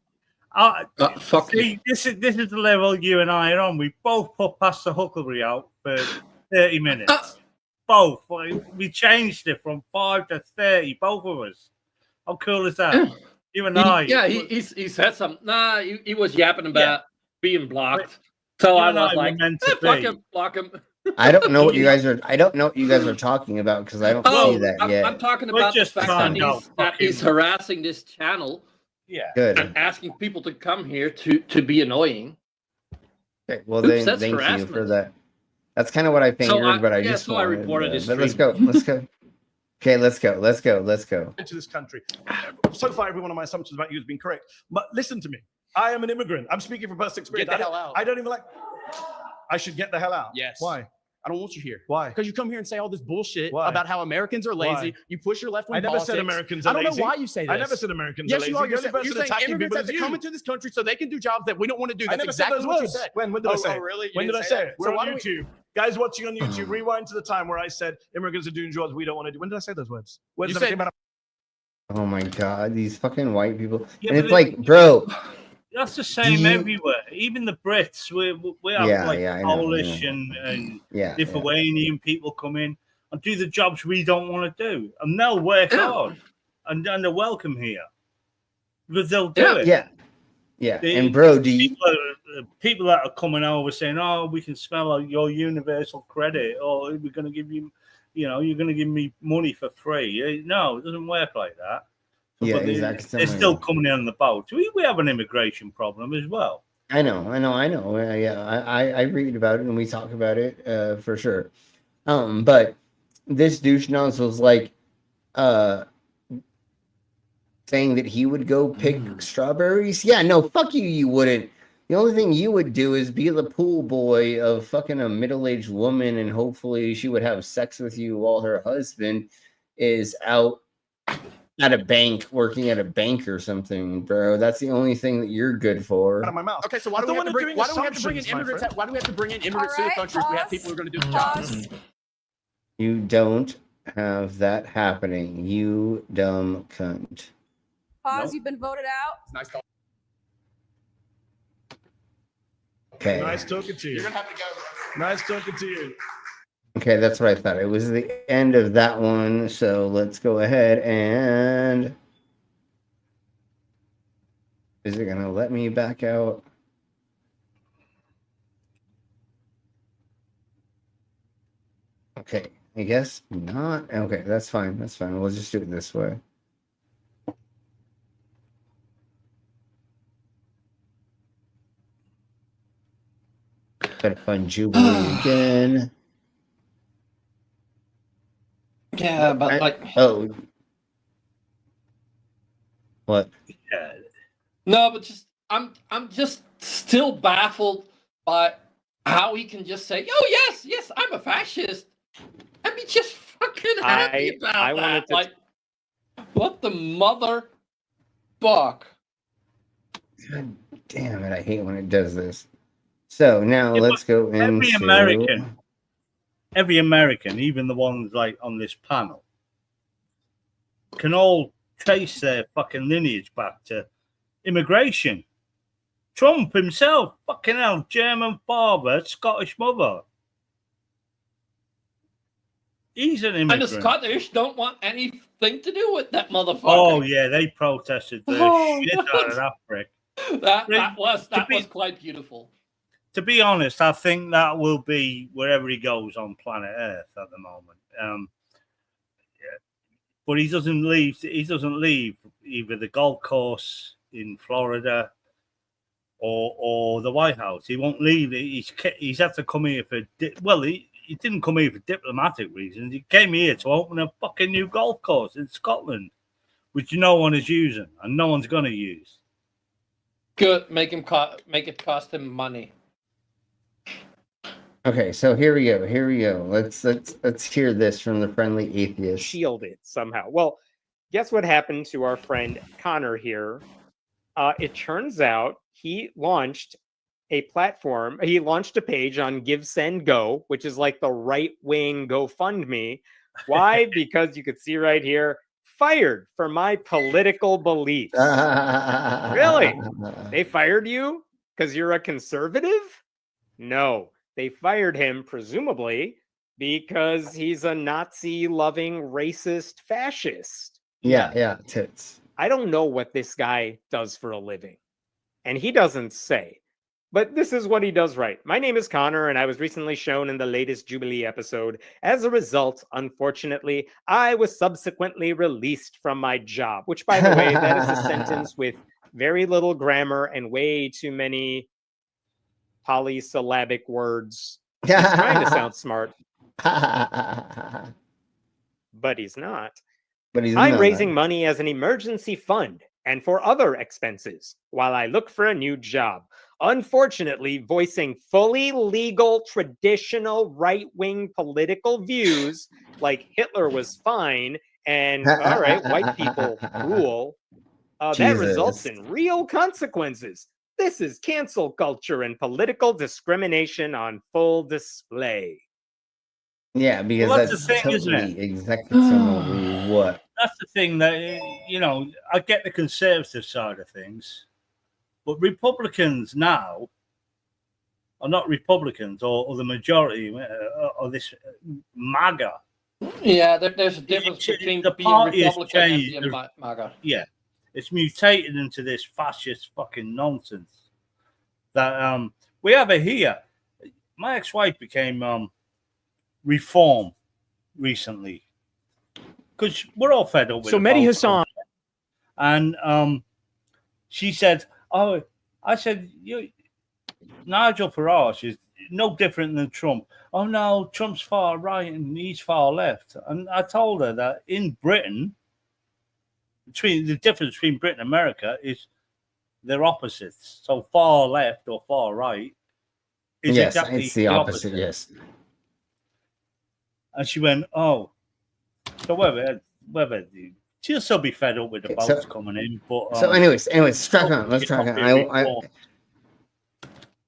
Fuck see, this is the level you and I are on. We both put past the Huckleberry out for 30 minutes. Both. We changed it from 5 to 30. Both of us. How cool is that? You and I. Yeah, he said something. Nah, he was yapping about being blocked. So I was like, fuck him, block him. I don't know what you guys are. I don't know what you guys are talking about because I don't see that yet. I'm talking about the fact that he's harassing this channel. Yeah. Good. And asking people to come here to be annoying. Okay, well, then thank you for that. That's kind of what I figured, but I just I reported this. But let's go. Okay, let's go. Into this country. So far, every one of my assumptions about you has been correct. But listen to me. I am an immigrant. I'm speaking from personal experience. Get the hell out. I don't even like. I should get the hell out. Yes. Why? I don't want you here. Why? Because you come here and say all this bullshit Why? about how Americans are lazy. Why? You push your left wing I never politics. said Americans are lazy. I don't know why you say this. I never said Americans yes, are lazy. you are. You're saying immigrants have to come into this country so they can do jobs that we don't want to do. That's I never exactly said those what words. you said. When did I say it? Oh, really? When did I say it? We're So on YouTube. Guys watching on YouTube, rewind to the time where I said immigrants are doing jobs we don't want to do. When did I say those words? When You did I said- came out? Oh my god, these fucking white people. Yeah, and but it's like, bro. That's the same everywhere. Even the Brits, we have I know, Polish and Yeah, Lithuanian people come in and do the jobs we don't want to do, and they'll work hard, and they're welcome here because they'll do it. Yeah. And bro, do you? People that are coming over saying, "Oh, we can smell your universal credit, or we're going to give you, you're going to give me money for free." No, it doesn't work like that. Yeah, But exactly. They're still coming in on the boat. We have an immigration problem as well. I know. Yeah, I read about it and we talk about it for sure. But this douche nose was like saying that he would go pick strawberries. Yeah, no, fuck you, you wouldn't. The only thing you would do is be the pool boy of fucking a middle-aged woman, and hopefully she would have sex with you while her husband is out at a bank, working at a bank or something, bro. That's the only thing that you're good for. Out of my mouth. Okay, so why do we have to bring? Why do we have to bring in immigrants? Why do we have to bring in immigrants to the country if we have people who are going to do the jobs? You don't have that happening, you dumb cunt. Pause. Nope. You've been voted out. Nice talk. Okay. Nice talking to you. You're gonna have to go. Nice talking to you. Okay, that's what I thought. It was the end of that one, so let's go ahead and... Is it gonna let me back out? Okay, I guess not. Okay, that's fine. That's fine. We'll just do it this way. Gotta find Jubilee again. Yeah, but like... Oh. What? Yeah. No, but just I'm just still baffled by how he can just say, "Oh yes, I'm a fascist," and be just fucking happy about I wanted that. to... Like, what the mother fuck? God damn it! I hate when it does this. So now let's go into every American, even the ones like on this panel, can all trace their fucking lineage back to immigration. Trump himself, fucking hell, German father, Scottish mother. He's an immigrant. And the Scottish don't want anything to do with that motherfucker. Oh yeah, they protested the shit out of that prick. That was quite beautiful. To be honest, I think that will be wherever he goes on planet Earth at the moment. But he doesn't leave. He doesn't leave either the golf course in Florida or the White House. He won't leave. He's had to come here for. He didn't come here for diplomatic reasons. He came here to open a fucking new golf course in Scotland, which no one is using and no one's going to use. Good. Make it cost him money. Okay, so here we go. Here we go. Let's hear this from the friendly atheist. Shielded somehow. Well, guess what happened to our friend Connor here? It turns out he launched a platform. He launched a page on Give, Send, Go, which is like the right-wing GoFundMe. Why? Because you could see right here, fired for my political beliefs. Really? They fired you because you're a conservative? No. They fired him, presumably, because he's a Nazi-loving, racist fascist. Yeah, tits. I don't know what this guy does for a living, and he doesn't say. But this is what he does right. My name is Connor, and I was recently shown in the latest Jubilee episode. As a result, unfortunately, I was subsequently released from my job, which, by the way, that is a sentence with very little grammar and way too many polysyllabic words. He's trying to sound smart, but he's not. I'm raising money as an emergency fund and for other expenses while I look for a new job. Unfortunately, voicing fully legal, traditional right-wing political views like Hitler was fine and all right, white people rule, that results in real consequences. This is cancel culture and political discrimination on full display. Yeah, because Well, that's that's the thing, isn't totally it? exactly similarly what. That's the thing that, I get the conservative side of things, but Republicans now are not Republicans or the majority of this MAGA. Yeah, there's a difference between the being party has Republican and changed. being MAGA. Yeah, it's mutated into this fascist fucking nonsense that we have it here. My ex-wife became reform recently because we're all fed up with So Mehdi Hasan, and she said, "Oh," I said, Nigel Farage is no different than Trump. Oh no, Trump's far right and he's far left." And I told her that in Britain, the difference between Britain and America is they're opposites. So far left or far right is exactly it's the opposite. Yes. And she went, "Oh, so whether She'll still be fed up with the boats coming in. But so, anyways, let's track on. Let's track on.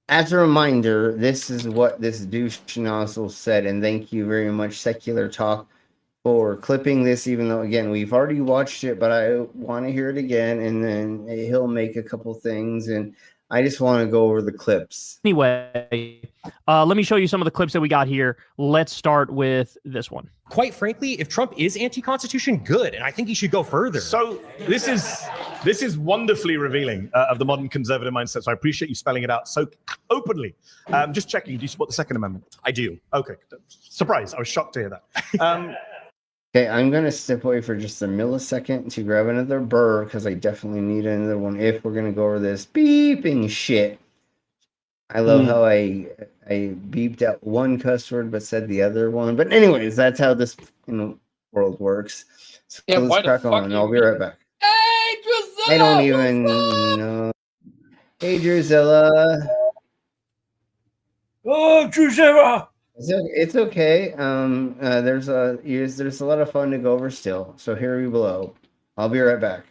As a reminder, this is what this douche nozzle said, and thank you very much, Secular Talk, for clipping this. Even though, again, we've already watched it, but I want to hear it again, and then he'll make a couple things, and I just want to go over the clips. Anyway, let me show you some of the clips that we got here. Let's start with this one. Quite frankly, if Trump is anti-constitution, good, and I think he should go further. So this is wonderfully revealing of the modern conservative mindset. So I appreciate you spelling it out so openly. Just checking, do you support the Second Amendment? I do. Okay, surprise! I was shocked to hear that. Okay, I'm going to step away for just a millisecond to grab another burr because I definitely need another one if we're going to go over this beeping shit. I love how I beeped out one cuss word but said the other one. But anyways, that's how this world works. So let's crack on. I'll be right back. Hey, Drusilla! I don't even know. Hey, Drusilla. Oh, Drusilla! It's okay. There's a lot of fun to go over still. So here we blow. I'll be right back.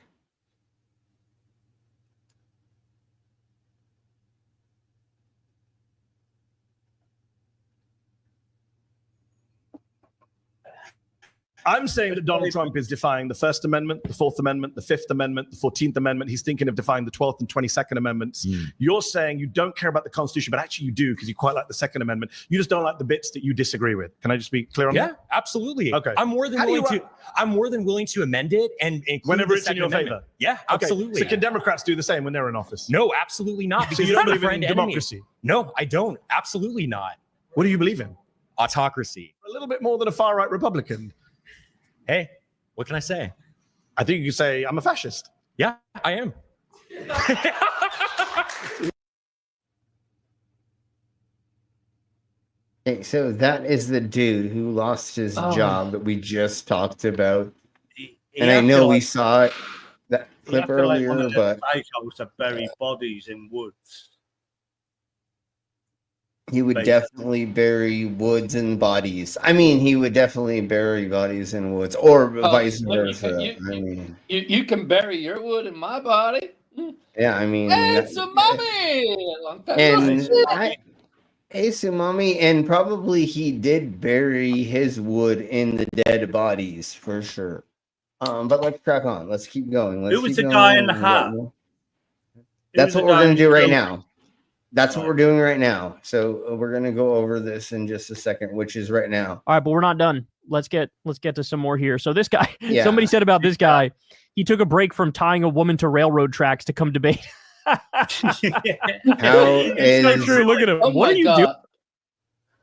I'm saying that Donald Trump is defying the First Amendment, the Fourth Amendment, the Fifth Amendment, the 14th Amendment. He's thinking of defying the 12th and 22nd Amendments. You're saying you don't care about the Constitution, but actually you do because you quite like the Second Amendment. You just don't like the bits that you disagree with. Can I just be clear on that? Yeah, absolutely. Okay. I'm more than willing to amend it and include whenever the it's in your Second favor. Amendment. Yeah, absolutely. So can Democrats do the same when they're in office? No, absolutely not. So Because you don't it's not a believe in friend enemy. democracy? No, I don't. Absolutely not. What do you believe in? Autocracy. A little bit more than a far-right Republican. Hey, what can I say? I think you can say I'm a fascist. Yeah, I am. Okay, so that is the dude who lost his job that we just talked about. And I know we saw that clip earlier, but psychos that bury bodies in woods. he would definitely bury woods and bodies. I mean, he would definitely bury bodies in woods, or vice versa. You can bury your wood in my body. Yeah, I mean, Hey, Sumami! Long time and no see. hey, Sumami, and probably he did bury his wood in the dead bodies for sure. But let's crack on. Let's keep going. Who was the guy in the hat? That's what we're going to do right now. That's what we're doing right now. So we're going to go over this in just a second, which is right now. All right, but we're not done. Let's get to some more here. So this guy, Yeah. somebody said about this guy, he took a break from tying a woman to railroad tracks to come debate. How It's so true. Look at him. Oh What my are you God. doing?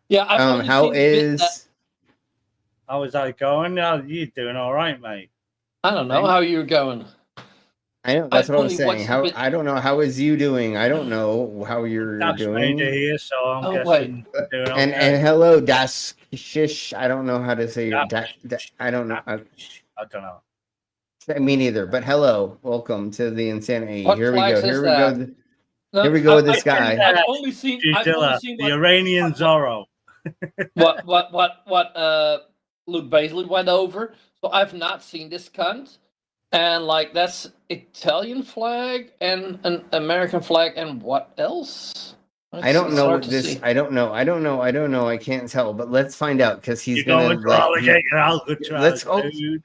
Yeah, I've only how seen the bit is that- How is that going? Yeah, you doing all right, mate? I don't know how you're going. I know that's what I was only saying. watched How the bit- I don't know how is you doing. I don't know how you're That's doing. Mehdi here, so I'm Oh, guessing you're doing okay. And hello, Das Shish. I don't know how to say your I don't know. I don't know. Me neither. But hello, welcome to the insanity. What Here we go. flags is Here we that? go. Here we go with this guy. I've only seen The Iranian Zorro. what Luke Baisley went over. So I've not seen this cunt. And like that's Italian flag and an American flag and what else? I don't It's know hard to this. see. I don't know. I can't tell. But let's find out because he's You're gonna. going to alligator Alcatraz, let's go. dude.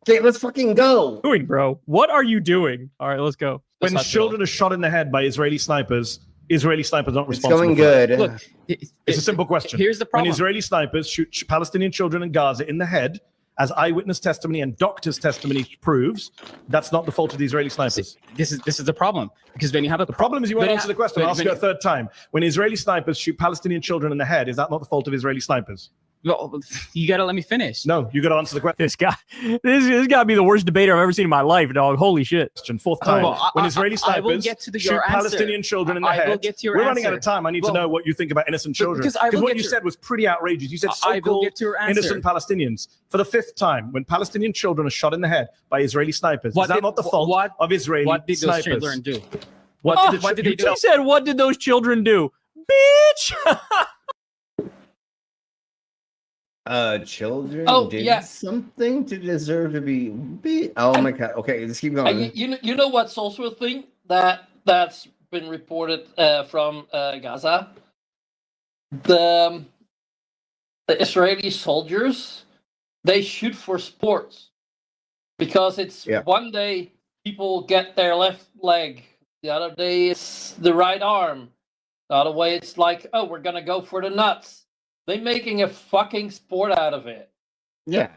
Okay, let's fucking go. Doing, bro? What are you doing? All right, let's go. When children are shot in the head by Israeli snipers are not responsible. It's going for it. good. Look, it's a simple question. Here's the problem. When Israeli snipers shoot Palestinian children in Gaza in the head, as eyewitness testimony and doctors' testimony proves, that's not the fault of the Israeli snipers. This is the problem, because when you have The problem is you won't answer the question. I'll ask you a third time. When Israeli snipers shoot Palestinian children in the head, is that not the fault of Israeli snipers? Well, you gotta let me finish. No, you got to answer the question. This guy, this got to be the worst debater I've ever seen in my life, dog. Holy shit. Fourth time. When Israeli I will snipers get to shoot your answer. Palestinian children in the I will head, get to your we're running out answer. of time. I need to Well, know what you think about innocent children. because I will what get you your- said was pretty outrageous. You said I will so-called get to your answer. innocent Palestinians. For the fifth time, when Palestinian children are shot in the head by Israeli snipers, What is that did- not the fault what- of Israeli What did those snipers? children do? What What did they do? He said, "What did those children do, bitch?" Children did something to deserve to be beat. Oh my god. Okay, let's keep going. You know what's also a thing that's been reported from Gaza? The Israeli soldiers, they shoot for sports because it's one day people get their left leg, the other day it's the right arm, the other way it's like, oh, we're gonna go for the nuts. They're making a fucking sport out of it. Yeah,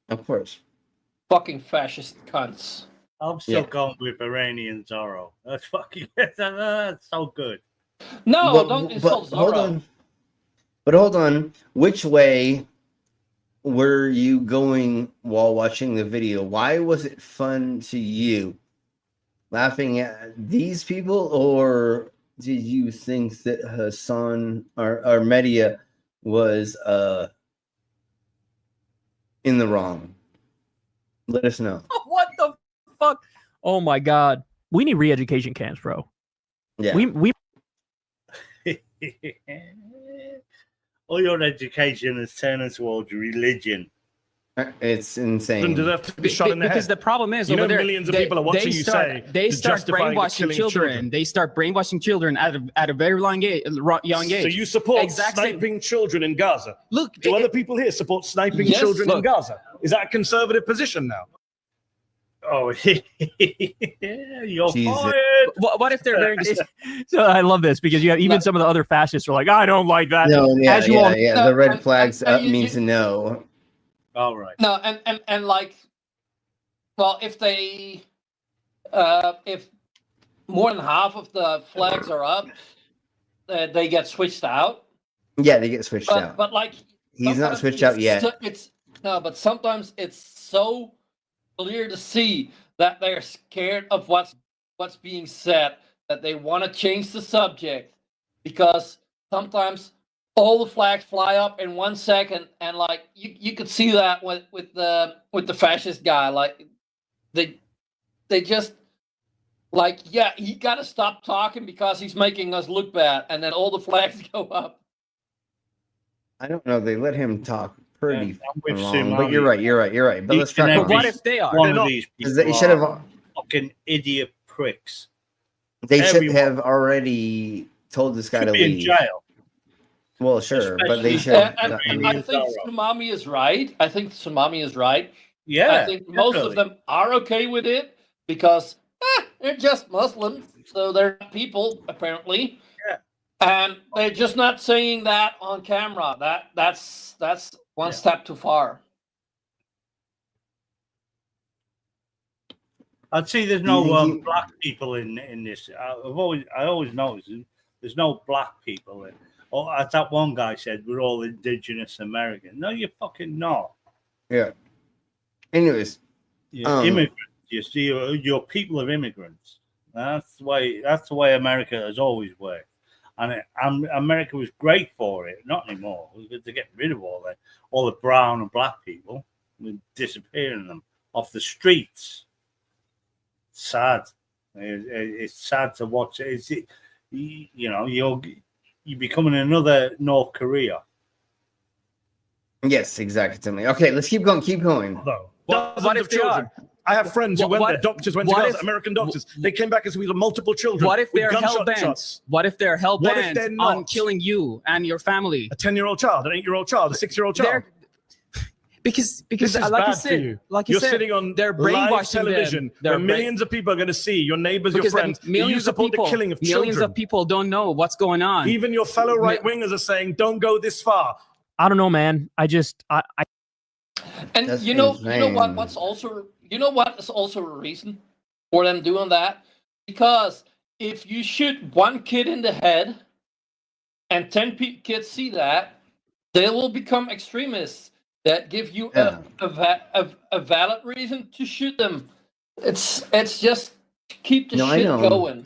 of course. Fucking fascist cunts. I'm still going with Iranian Zorro. That's fucking that's so good. No, don't insult Zorro. Hold on. Which way were you going while watching the video? Why was it fun to you? Laughing at these people, or did you think that Hasan or Mehdi was in the wrong? Let us know. What the fuck? Oh my god. We need re-education camps, bro. Yeah. We all your education is turning towards religion. It's insane. Does it have to be shot in the because head? the problem is, you know, over there, millions of people are watching you say they to start justify brainwashing killing children. They start brainwashing children at a very young age. So you support sniping children in Gaza? Look, do other people here support sniping children in Gaza? Is that a conservative position now? Oh, you're fired. What if they're wearing? So I love this because you have even some of the other fascists are like, I don't like that. No, yeah, As you all the red flags means no. All right. No, and like, well, if they, if more than half of the flags are up, they get switched out. Yeah, they get switched out. But like, he's not switched out yet. But sometimes it's so clear to see that they're scared of what's being said, that they want to change the subject, because sometimes all the flags fly up in 1 second, and like you could see that with the fascist guy, like they just like, yeah, he got to stop talking because he's making us look bad, and then all the flags go up. I don't know. They let him talk pretty long, Tsunami. but you're right. But let's try. But what if they are? One of these people They should have fucking idiot pricks. They should have already told this guy to Should be in leave. jail. Well, sure, but they should. I think Tsunami is right. Yeah, I think most of them are okay with it because they're just Muslims, so they're people apparently. Yeah, and they're just not saying that on camera. That's one step too far. I'd say there's no black people in this. I always noticed there's no black people in. Oh, as that one guy said, we're all indigenous American. No, you're fucking not. Yeah. Anyways, immigrants. You see, you're people of immigrants. That's the way America has always worked, and America was great for it. Not anymore. We got to get rid of all the brown and black people. We're disappearing them off the streets. Sad. It's sad to watch. You're becoming another North Korea. Yes, exactly, Timmy. Okay, let's keep going. What if children? I have friends who went there. Doctors went to Gaza. American doctors. They came back as we had multiple children. What if they're gunshot hell-bent? shots. What if they're What if hell-bent they're not? on killing you and your family? A 10-year-old child, an 8-year-old child, a 6-year-old child. Because This is like bad you for said, you. like you You're said, sitting on they're live brainwashing television them. where millions of people are going to see your neighbors, your Because friends. millions You support of people, the killing of millions children. of people don't know what's going on. Even your fellow right wingers are saying, "Don't go this far." I don't know, man. I And That's you know insane. what is also a reason for them doing that? Because if you shoot one kid in the head and 10 kids see that, they will become extremists that give you a valid reason to shoot them. It's just keep the shit going.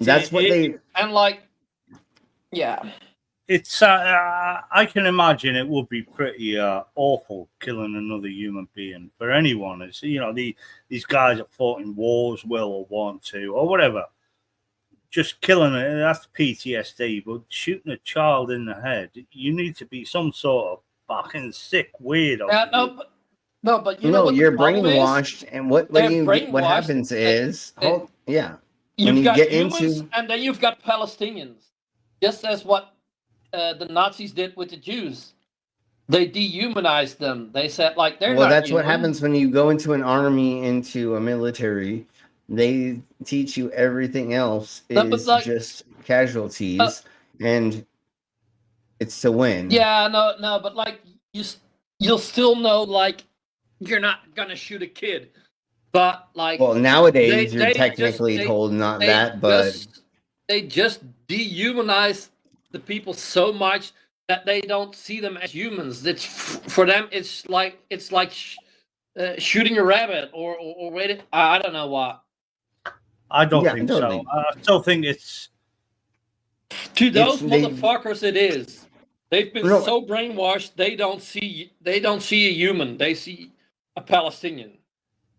That's what they and like, yeah. It's I can imagine it would be pretty awful killing another human being for anyone. It's these guys that fought in wars, World War I, II, or whatever. Just killing it, that's PTSD. But shooting a child in the head, you need to be some sort of fucking sick weirdo. But you know No, what you're the problem brainwashed, and what happens is, when You've you got get humans, into and then you've got Palestinians. Just as what the Nazis did with the Jews. They dehumanized them. They said, like, they're not that's human. what happens when you go into an army, into a military. They teach you everything else is just casualties, and it's to win. Yeah, no, but like you'll still know, like, you're not gonna shoot a kid, but like, Well, nowadays you're technically told not that, but they just dehumanize the people so much that they don't see them as humans. It's for them. It's like shooting a rabbit or waiting. I don't know what. I don't think so. I still think it's to those motherfuckers. It is. They've been so brainwashed. They don't see a human. They see a Palestinian.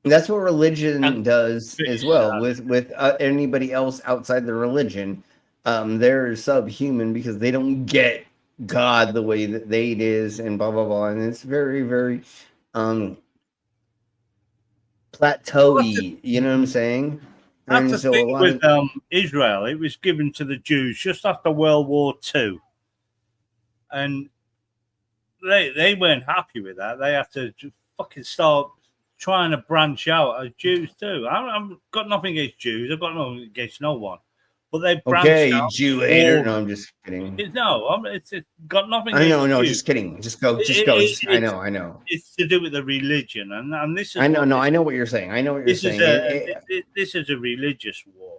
that's what religion does as well. With anybody else outside the religion, they're subhuman because they don't get God the way that they is, and blah blah blah. And it's very very plateau-y. You know what I'm saying? That's the thing with Israel. It was given to the Jews just after World War II. And they weren't happy with that. They had to fucking start trying to branch out as Jews too. I've got nothing against Jews. I've got nothing against no one. But they branched out. Jew hater. No, I'm just kidding. It's got nothing. I know, against Jews. just kidding. Just go. I know. It's to do with the religion, and this is. I know what you're saying. I know what you're saying. This is a religious war.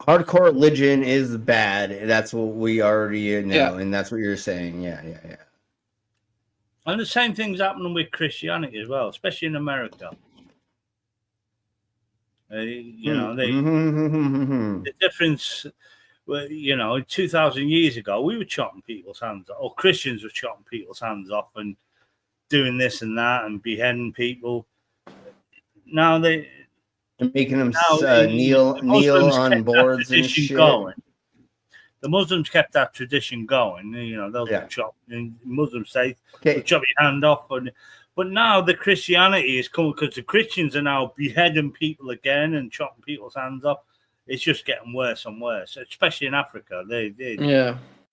Hardcore religion is bad. That's what we already know, and that's what you're saying. Yeah. And the same thing's happening with Christianity as well, especially in America. The difference, 2,000 years ago, we were chopping people's hands off, or Christians were chopping people's hands off and doing this and that and beheading people. Now they're making them kneel on boards and shit. Going. The Muslims kept that tradition going. They'll chop. And Muslims say, they'll chop your hand off. But now the Christianity is coming because the Christians are now beheading people again and chopping people's hands off. It's just getting worse and worse, especially in Africa.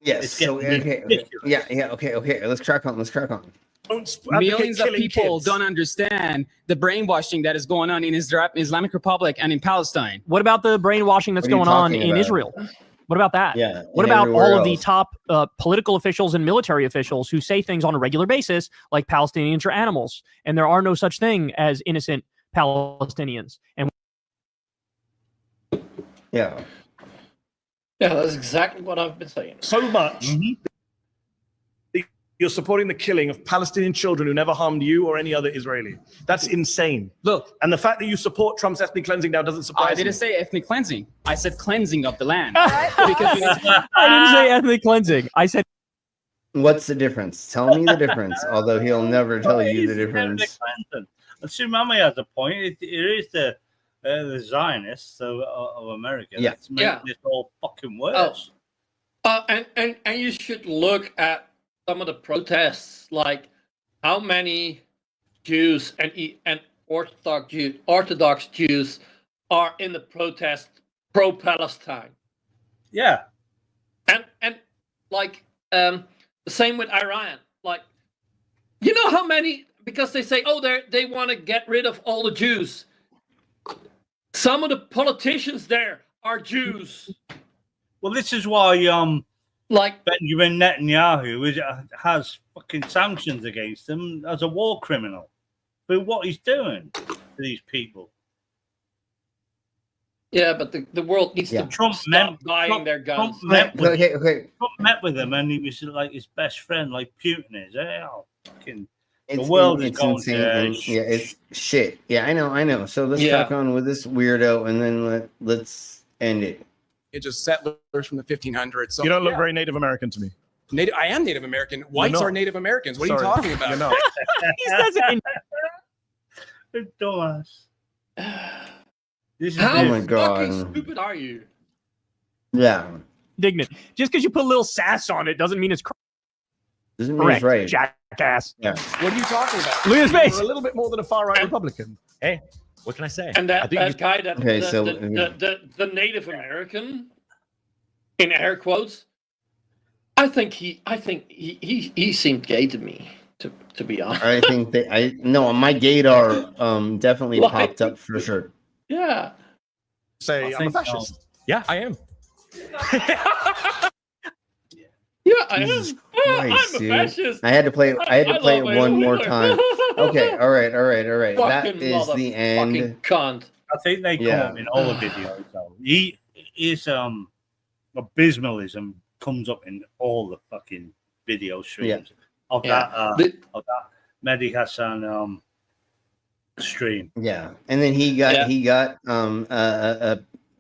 Yes. Okay. Let's crack on. Millions of people don't understand the brainwashing that is going on in Islamic Republic and in Palestine. What about the brainwashing that's going on in Israel? What about that? Yeah. What about all of the top political officials and military officials who say things on a regular basis like Palestinians are animals and there are no such thing as innocent Palestinians? And yeah, that's exactly what I've been saying. So much. You're supporting the killing of Palestinian children who never harmed you or any other Israeli. That's insane. Look. And the fact that you support Trump's ethnic cleansing now doesn't surprise me. I didn't say ethnic cleansing. I said cleansing of the land. I didn't say ethnic cleansing. I said... What's the difference? Tell me the difference, although he'll never tell you the difference. And Tsunami has a point. It is the Zionists of America that's making this all fucking worse. And you should look at some of the protests, like how many Jews and Orthodox Jews are in the protest pro-Palestine. Yeah, and like the same with Iran. Like, you know how many? Because they say, they want to get rid of all the Jews. Some of the politicians there are Jews. Well, this is why like Benjamin Netanyahu has fucking sanctions against him as a war criminal for what he's doing to these people. Yeah, but the world needs to stop buying their guns. Trump met with him, and he was like his best friend, like Putin is. The world is going insane. It's shit. Yeah, I know. So let's crack on with this weirdo, and then let's end it. It's just settlers from the 1500s. So, you don't look very Native American to me. I am Native American. Whites are Native Americans. What are you talking about? You're not. He says it in... How oh my God. fucking stupid are you? Yeah. Indignant. Just because you put a little sass on it doesn't mean it's Doesn't mean he's right. Jackass. Yeah. What are you talking about? Look at his face. You're a little bit more than a far right Republican. Hey, what can I say? And that guy, Okay, the Native American, in air quotes, I think he seemed gay to me. To be honest, I think my gaydar definitely popped up for sure. Yeah. Say I'm a fascist. Yeah, I am. Yeah, I am. Jesus I'm Christ, a dude. fascist. I had to play it one more time. Okay, all right. That Fucking is the end. Cunt. I think they come up in all the videos. Though. His abysmalism comes up in all the fucking video streams of that Mehdi Hasan stream. Yeah, and then he got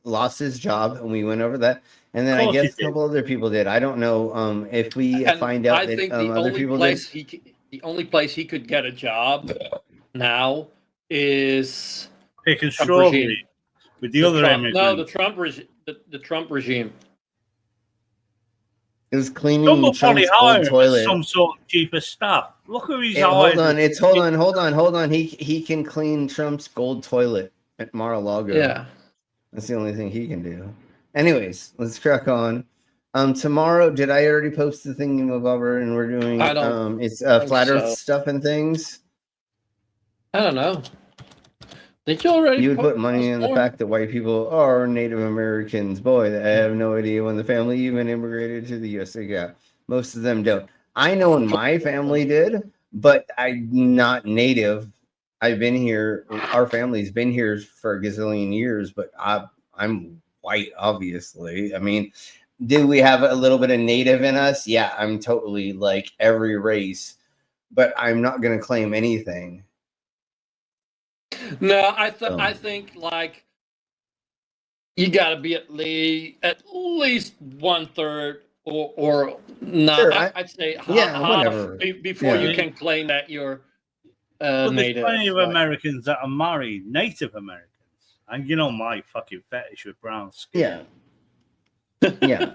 lost his job, and we went over that. And then I guess a couple other people did. I don't know if we find out that other people did. The only place he could get a job now is picking strawberry with the other immigrants. No, the Trump regime. The Trump regime. It was cleaning Trump's old toilet. Some sort of chief of staff. Look who he's Hold on. He can clean Trump's gold toilet at Mar-a-Lago. Yeah, that's the only thing he can do. Anyways, let's crack on. Tomorrow, did I already post the thingamabobber and we're doing it's flat Earth stuff and things? I don't know. Did you already? You would put money in the fact that white people are Native Americans. Boy, I have no idea when the family even immigrated to the U.S. Yeah, most of them don't. I know when my family did, but I'm not Native. I've been here. Our family's been here for a gazillion years, but I'm white, obviously. I mean, do we have a little bit of Native in us? Yeah, I'm totally like every race, but I'm not going to claim anything. No, I think like you got to be at least 1/3 or no. Sure, I'd say whatever. Before you can claim that you're There's Native. plenty of Americans that are married Native Americans, and you know my fucking fetish with brown skin. Yeah.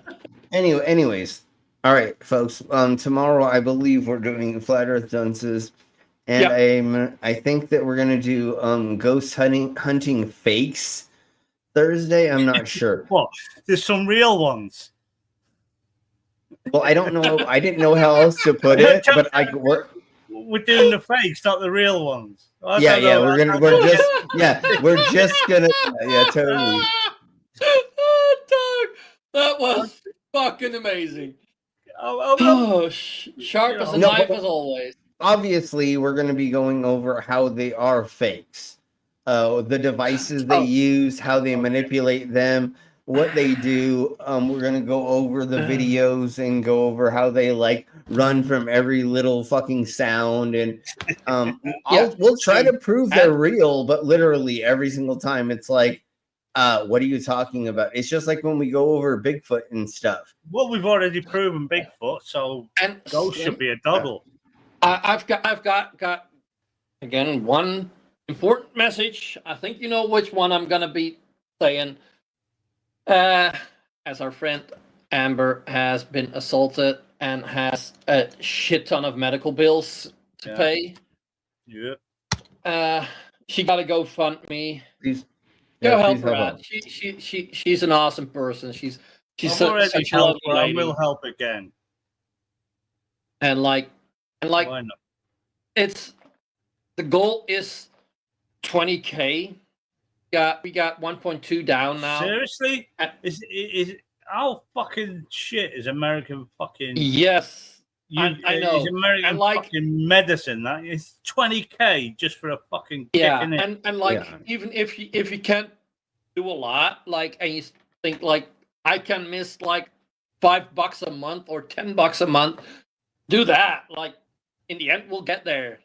Anyways, all right, folks. Tomorrow I believe we're doing flat Earth dunces. And I think that we're gonna do ghost hunting fakes Thursday. I'm not sure. Well, there's some real ones. Well, I don't know. I didn't know how else to put it, but we're doing the fakes, not the real ones. We're just gonna totally. Dog, that was fucking amazing. Sharp as a knife as always. Obviously, we're going to be going over how they are fakes, the devices they use, how they manipulate them, what they do. We're going to go over the videos and go over how they like run from every little fucking sound. And we'll try to prove they're real, but literally every single time it's like, what are you talking about? It's just like when we go over Bigfoot and stuff. Well, we've already proven Bigfoot, so those should be a double. I've got again one important message. I think you know which one I'm gonna be saying. As our friend Amber has been assaulted and has a shit ton of medical bills to pay. Yeah. She got to GoFundMe. Please. Go help her out. She's an awesome person. She's such a lovely lady. I will help again. And it's the goal is 20K. We got 1.2 down now. Seriously? Is how fucking shit is American fucking? Yes, I know. Is American fucking medicine that is 20K just for a fucking kick in it. Even if you can't do a lot, and you think I can miss like $5 a month or $10 a month, do that. In the end, we'll get there.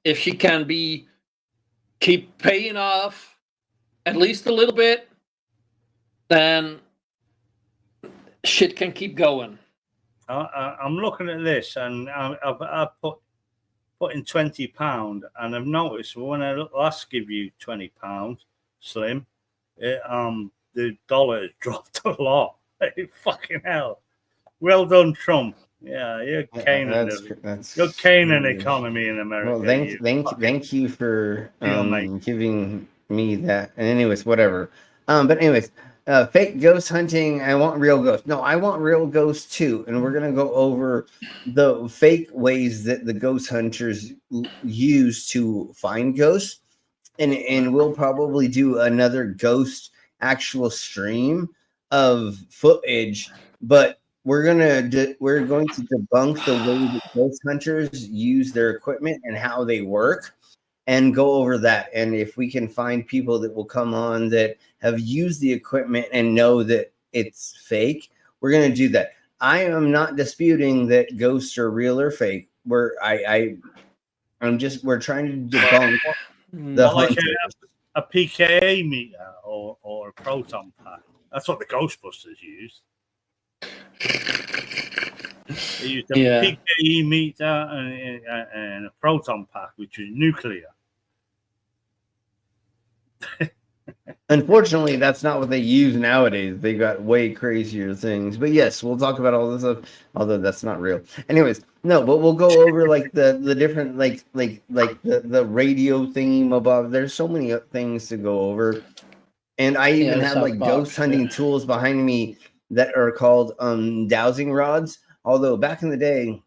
If she can keep paying off at least a little bit, then shit can keep going. I'm looking at this, and I've put in £20, and I've noticed when I last give you £20, Slim, the dollar has dropped a lot. Fucking hell! Well done, Trump. Yeah, you're caning that's you're caning economy in America. Well, thank you for giving me that. And anyways, whatever. But anyways, fake ghost hunting. I want real ghosts. No, I want real ghosts too. And we're gonna go over the fake ways that the ghost hunters use to find ghosts. And we'll probably do another ghost actual stream of footage, but we're going to debunk the way that ghost hunters use their equipment and how they work, and go over that. And if we can find people that will come on that have used the equipment and know that it's fake, we're going to do that. I am not disputing that ghosts are real or fake. We're trying to debunk the like a PKA meter or a proton pack. That's what the Ghostbusters used. They used a PKE meter and a proton pack, which was nuclear. Unfortunately, that's not what they use nowadays. They got way crazier things. But yes, we'll talk about all this stuff, although that's not real. Anyways, no, but we'll go over like the different like the radio theme above. There's so many things to go over. And I even have like ghost hunting tools behind me that are called dowsing rods. Although back in the day,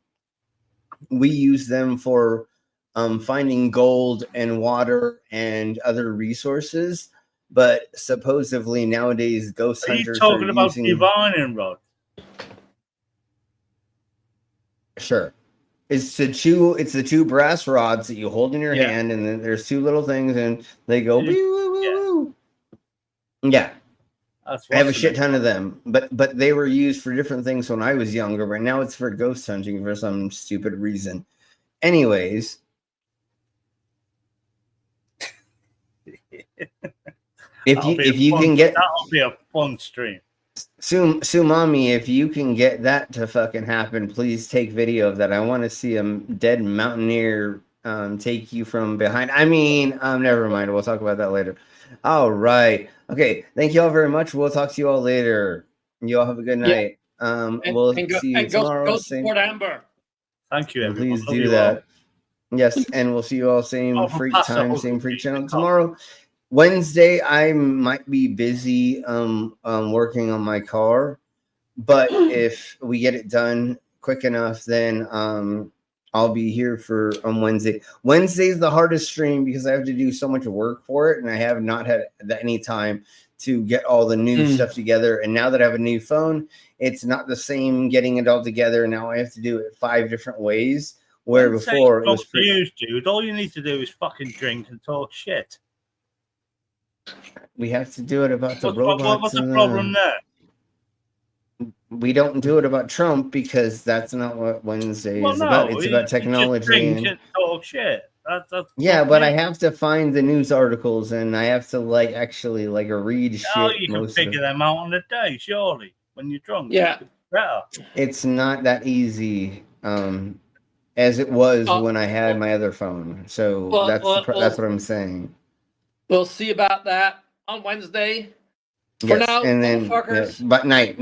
we used them for finding gold and water and other resources. But supposedly nowadays, ghost hunters are talking about using divining rod. Sure. It's the two brass rods that you hold in your hand, and then there's two little things, and they go. Yeah. I have a shit ton of them, but they were used for different things when I was younger. But now it's for ghost hunting for some stupid reason. Anyways. If you can get, that'll be a fun stream. Sumami, if you can get that to fucking happen, please take video of that. I want to see a dead mountaineer take you from behind. I mean, never mind. We'll talk about that later. All right. Okay. Thank you all very much. We'll talk to you all later. You all have a good night. We'll see you tomorrow. Go support Amber. Thank you, everyone. Please do that. Yes, and we'll see you all same freak time, same freak channel tomorrow. Wednesday, I might be busy working on my car, but if we get it done quick enough, then I'll be here for on Wednesday. Wednesday's the hardest stream because I have to do so much work for it, and I have not had any time to get all the new stuff together. And now that I have a new phone, it's not the same getting it all together. Now I have to do it 5 different ways, where before it was pretty... dude. All you need to do is fucking drink and talk shit. We have to do it about the robots. What's the problem there? We don't do it about Trump because that's not what Wednesday is about. It's about technology. And talk shit. Yeah, but I have to find the news articles and I have to actually read shit. Oh, you can figure them out on the day, surely, when you're drunk. Yeah. Better. It's not that easy as it was when I had my other phone. So that's what I'm saying. We'll see about that on Wednesday. Yes, For now, and then motherfuckers. but night.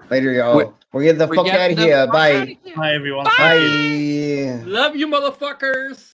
Later, y'all. We're getting the fuck out of here. Bye. Bye, everyone. Bye. Love you, motherfuckers.